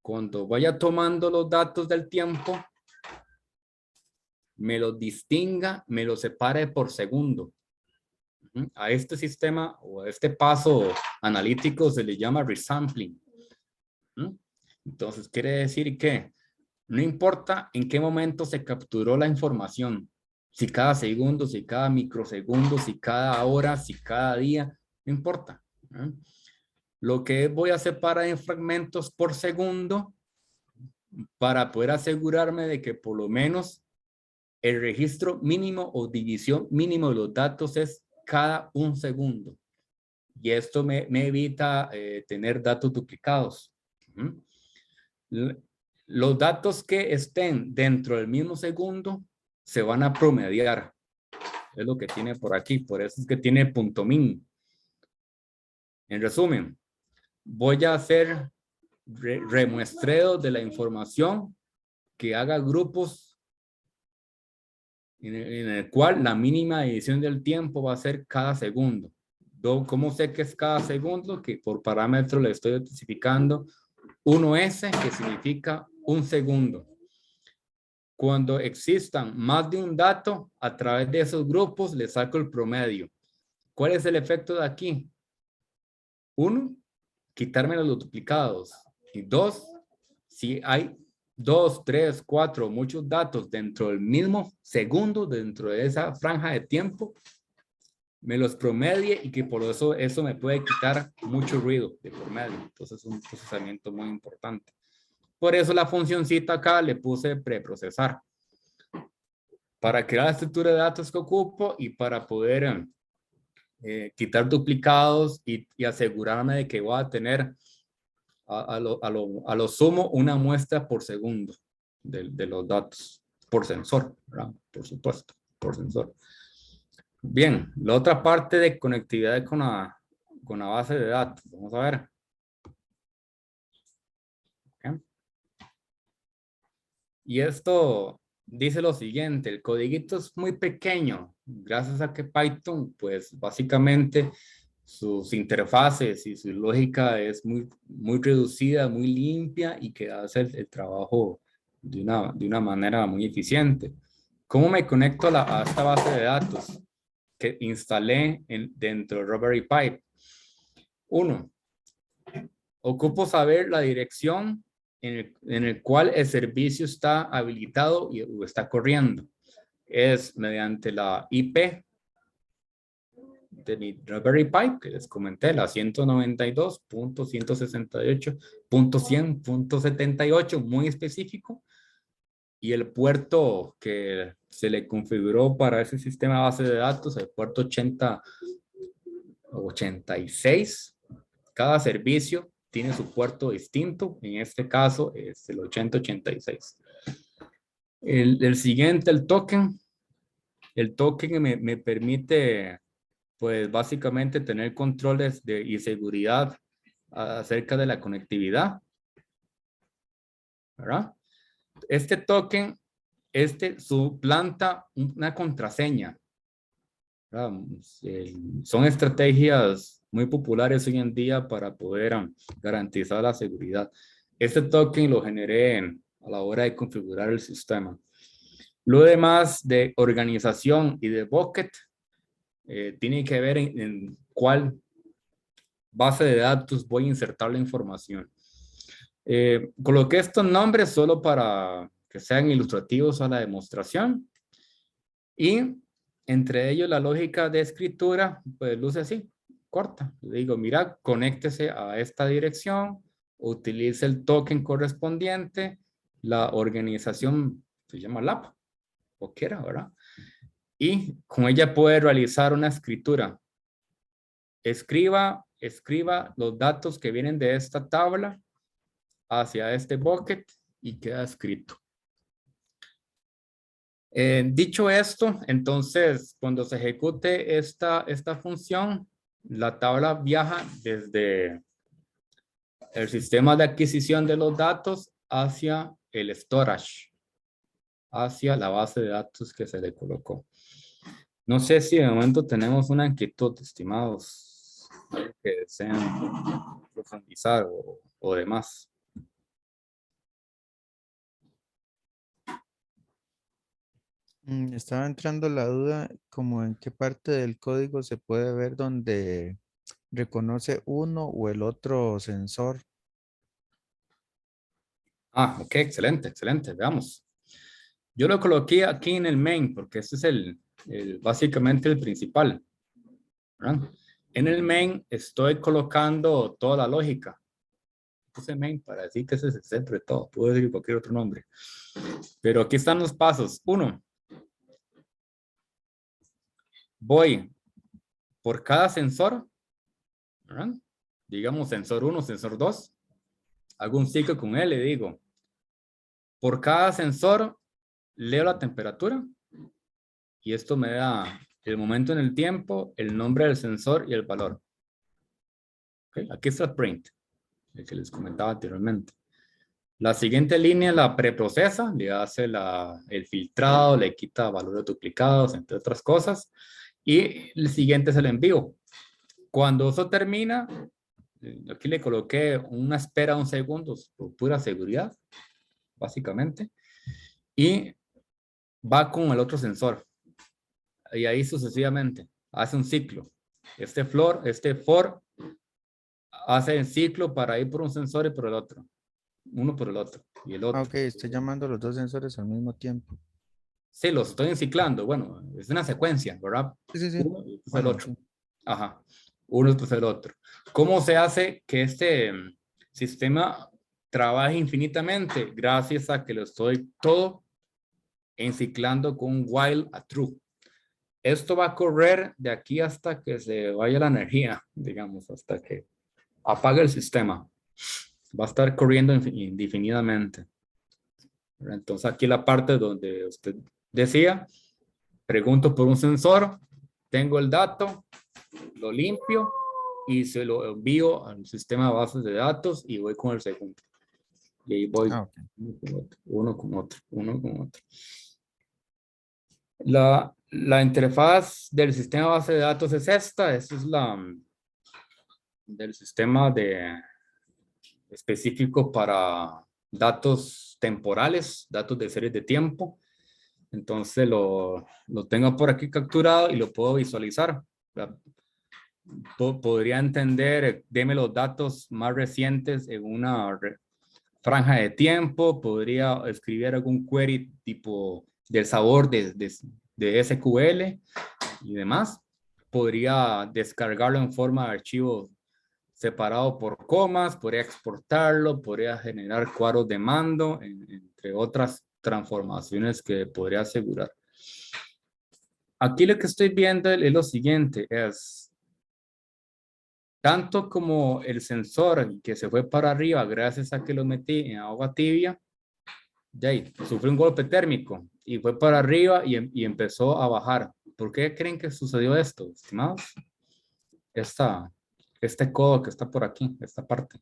[SPEAKER 1] cuando vaya tomando los datos del tiempo, me los distinga, me los separe por segundo. A este sistema o a este paso analítico se le llama resampling. Entonces quiere decir que no importa en qué momento se capturó la información, si cada segundo, si cada microsegundo, si cada hora, si cada día, no importa. Lo que voy a separar en fragmentos por segundo para poder asegurarme de que por lo menos el registro mínimo o división mínimo de los datos es cada un segundo. Y esto me evita tener datos duplicados. Los datos que estén dentro del mismo segundo se van a promediar. Es lo que tiene por aquí. Por eso es que tiene punto min. En resumen, voy a hacer remuestreo de la información que haga grupos en el cual la mínima edición del tiempo va a ser cada segundo. ¿Cómo sé que es cada segundo? Que por parámetro le estoy especificando 1S, que significa un segundo. Cuando existan más de un dato, a través de esos grupos le saco el promedio. ¿Cuál es el efecto de aquí? 1, quitarme los duplicados. Y 2, si hay 2, 3, 4, muchos datos dentro del mismo segundo, dentro de esa franja de tiempo, me los promedie y que por eso me puede quitar mucho ruido de por medio. Entonces es un procesamiento muy importante. Por eso la funcioncita acá le puse preprocesar. Para crear la estructura de datos que ocupo y para poder quitar duplicados y asegurarme de que voy a tener a lo sumo una muestra por segundo de los datos. Por sensor, ¿verdad? Por supuesto, por sensor. Bien, la otra parte de conectividad con la base de datos. Vamos a ver. Okay. Y esto dice lo siguiente, el codiguito es muy pequeño, gracias a que Python, pues básicamente sus interfaces y su lógica es muy reducida, muy limpia y que hace el trabajo de una manera muy eficiente. ¿Cómo me conecto a esta base de datos que instalé dentro de Raspberry Pi? 1. Ocupo saber la dirección en el cual el servicio está habilitado o está corriendo. Es mediante la IP de mi Raspberry Pi, que les comenté, la 192.168.100.178, muy específico. Y el puerto que se le configuró para ese sistema de base de datos, el puerto 86. Cada servicio tiene su puerto distinto. En este caso es el 8086. El siguiente, el token. El token me permite, pues básicamente tener controles y seguridad acerca de la conectividad. ¿Verdad? Este token, suplanta una contraseña. Son estrategias muy populares hoy en día para poder garantizar la seguridad. Este token lo generé a la hora de configurar el sistema. Lo demás de organización y de bucket tiene que ver en cuál base de datos voy a insertar la información. Coloqué estos nombres solo para que sean ilustrativos a la demostración. Y entre ellos la lógica de escritura, pues luce así, corta. Le digo, mira, conéctese a esta dirección, utilice el token correspondiente, la organización se llama LAP, o quiera, ¿verdad? Y con ella puede realizar una escritura. Escriba los datos que vienen de esta tabla hacia este bucket y queda escrito. Dicho esto, entonces, cuando se ejecute esta función, la tabla viaja desde el sistema de adquisición de los datos hacia el storage, hacia la base de datos que se le colocó. No sé si de momento tenemos una inquietud, estimados, que desean profundizar o demás.
[SPEAKER 2] Estaba entrando la duda como en qué parte del código se puede ver donde reconoce uno o el otro sensor.
[SPEAKER 1] Ah, ok, excelente, excelente. Veamos. Yo lo coloqué aquí en el main porque este es básicamente el principal, ¿verdad? En el main estoy colocando toda la lógica. Puse main para decir que ese es el centro de todo. Puedo decir cualquier otro nombre. Pero aquí están los pasos. 1. Voy por cada sensor, ¿verdad? Digamos sensor 1, sensor 2. Hago un ciclo con él y digo, por cada sensor leo la temperatura y esto me da el momento en el tiempo, el nombre del sensor y el valor. Okay. Aquí está el print, el que les comentaba anteriormente. La siguiente línea la preprocesa, le hace el filtrado, le quita valores duplicados, entre otras cosas. Y el siguiente es el envío. Cuando eso termina, aquí le coloqué una espera de 1 segundo por pura seguridad, básicamente. Y va con el otro sensor. Y ahí sucesivamente. Hace un ciclo. Este for, hace el ciclo para ir por un sensor y por el otro. Uno por el otro. Y el otro.
[SPEAKER 2] Ok, estoy llamando a los dos sensores al mismo tiempo.
[SPEAKER 1] Sí, los estoy enciclando. Bueno, es una secuencia, ¿verdad?
[SPEAKER 2] Sí, sí, sí.
[SPEAKER 1] Uno y después el
[SPEAKER 2] Bueno,
[SPEAKER 1] otro.
[SPEAKER 2] sí.
[SPEAKER 1] Ajá. Uno y después el otro. ¿Cómo se hace que este sistema trabaje infinitamente? Gracias a que lo estoy todo enciclando con while a true. Esto va a correr de aquí hasta que se vaya la energía, digamos, hasta que apague el sistema. Va a estar corriendo indefinidamente. Entonces aquí la parte donde usted decía, pregunto por un sensor, tengo el dato, lo limpio y se lo envío al sistema de bases de datos y voy con el segundo. Y ahí voy
[SPEAKER 2] Ah, ok.
[SPEAKER 1] uno con otro, uno con otro. La interfaz del sistema de base de datos es esta. Esta es la del sistema específico para datos temporales, datos de series de tiempo. Entonces lo tengo por aquí capturado y lo puedo visualizar. Podría entender, deme los datos más recientes en una franja de tiempo, podría escribir algún query tipo del sabor de SQL y demás. Podría descargarlo en forma de archivo separado por comas, podría exportarlo, podría generar cuadros de mando, entre otras transformaciones que podría asegurar. Aquí lo que estoy viendo es lo siguiente, es tanto como el sensor que se fue para arriba gracias a que lo metí en agua tibia, de ahí, sufrió un golpe térmico y fue para arriba y empezó a bajar. ¿Por qué creen que sucedió esto, estimados? Este codo que está por aquí, esta parte.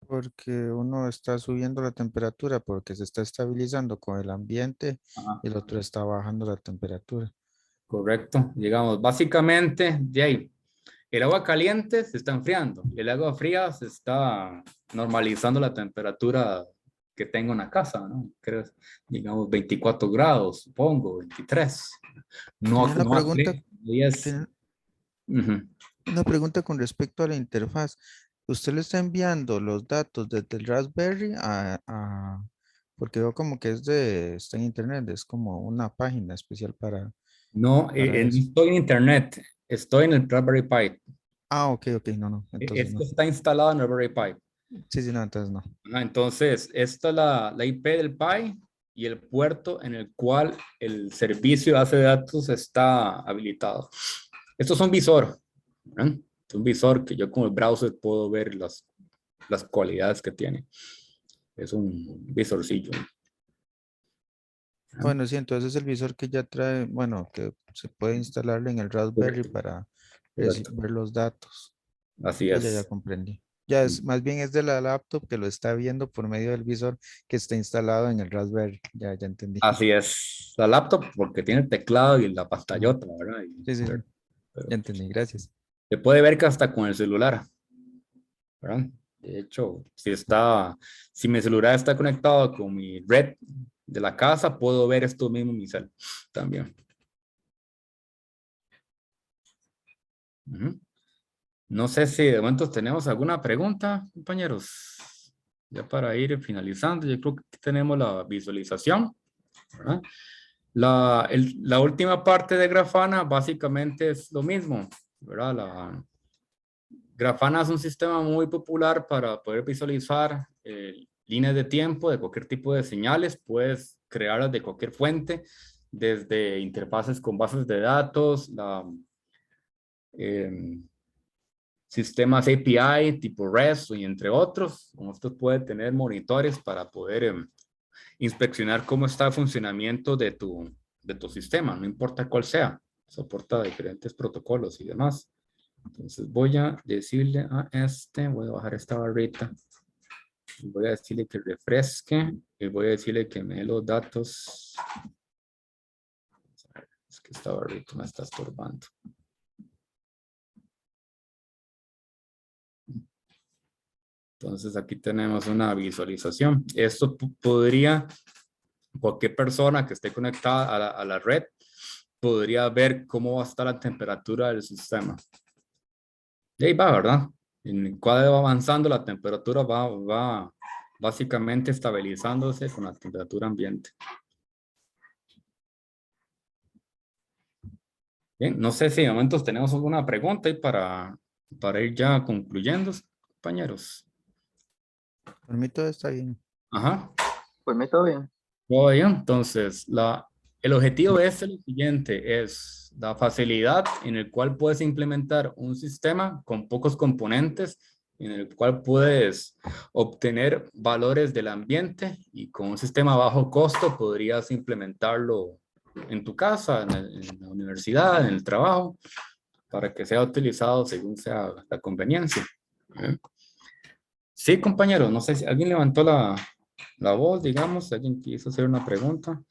[SPEAKER 2] Porque uno está subiendo la temperatura porque se está estabilizando con el ambiente
[SPEAKER 1] Ajá,
[SPEAKER 2] y el otro está bajando la temperatura.
[SPEAKER 1] correcto. Digamos, básicamente, de ahí, el agua caliente se está enfriando y el agua fría se está normalizando la temperatura que tengo en la casa, ¿no? Creo, digamos, 24 grados, supongo, 23. No,
[SPEAKER 2] Tenía una
[SPEAKER 1] no a
[SPEAKER 2] pregunta,
[SPEAKER 1] 10.
[SPEAKER 2] tenía
[SPEAKER 1] Ujú.
[SPEAKER 2] una pregunta con respecto a la interfaz. ¿Usted le está enviando los datos desde el Raspberry porque veo como que está en internet, es como una página especial
[SPEAKER 1] No,
[SPEAKER 2] para
[SPEAKER 1] no
[SPEAKER 2] eso?
[SPEAKER 1] estoy en internet, estoy en el Raspberry Pi.
[SPEAKER 2] Ah, ok, ok, no, no, entonces
[SPEAKER 1] Esto
[SPEAKER 2] no.
[SPEAKER 1] está instalado en el Raspberry Pi.
[SPEAKER 2] Sí, sí, no, entonces no.
[SPEAKER 1] Entonces, esta es la IP del Pi y el puerto en el cual el servicio de base de datos está habilitado. Esto es un visor. ¿Verdad? Es un visor que yo con el browser puedo ver las cualidades que tiene. Es un visorcillo. ¿Verdad?
[SPEAKER 2] Bueno, sí, entonces el visor que ya trae, bueno, que se puede instalarle en el Raspberry
[SPEAKER 1] Correcto,
[SPEAKER 2] para
[SPEAKER 1] correcto.
[SPEAKER 2] ver los datos.
[SPEAKER 1] Así
[SPEAKER 2] Ya, ya, ya
[SPEAKER 1] es.
[SPEAKER 2] comprendí. Ya es, más bien es de la laptop que lo está viendo por medio del visor que está instalado en el Raspberry. Ya, ya entendí.
[SPEAKER 1] Así es. La laptop porque tiene el teclado y la
[SPEAKER 2] Ajá.
[SPEAKER 1] pantallota, ¿verdad?
[SPEAKER 2] Sí, sí, sí,
[SPEAKER 1] Pero
[SPEAKER 2] ya entendí, gracias.
[SPEAKER 1] se puede ver que hasta con el celular, ¿verdad? De hecho, si mi celular está conectado con mi red la casa, puedo ver esto mismo en mi cel también. Ujú. No sé si de momento tenemos alguna pregunta, compañeros. Ya para ir finalizando, yo creo que tenemos la visualización, ¿verdad? La última parte de Grafana básicamente es lo mismo, ¿verdad? Grafana es un sistema muy popular para poder visualizar líneas de tiempo de cualquier tipo de señales. Puedes crearlas de cualquier fuente, desde interfaces con bases de datos, sistemas API tipo REST y entre otros. Como estos puede tener monitores para poder inspeccionar cómo está el funcionamiento de tu sistema, no importa cuál sea. Soporta diferentes protocolos y demás. Entonces voy a decirle a voy a bajar esta barrita. Voy a decirle que refresque y voy a decirle que me dé los datos. Es que esta barrita me está estorbando. Entonces aquí tenemos una visualización. Esto podría, cualquier persona que esté conectada a la red, podría ver cómo va a estar la temperatura del sistema. Y ahí va, ¿verdad? En cuál va avanzando, la temperatura va básicamente estabilizándose con la temperatura ambiente. Bien, no sé si de momentos tenemos alguna pregunta y para ir ya concluyendo, compañeros.
[SPEAKER 2] Por mí todo está bien.
[SPEAKER 1] Ajá.
[SPEAKER 3] Pues me todo bien.
[SPEAKER 1] Muy bien, entonces el objetivo es el siguiente, es la facilidad en el cual puedes implementar un sistema con pocos componentes, en el cual puedes obtener valores del ambiente y con un sistema a bajo costo podrías implementarlo en tu casa, en la universidad, en el trabajo, para que sea utilizado según sea la conveniencia. Sí, compañero, no sé si alguien levantó la voz, digamos, alguien quiso hacer una pregunta.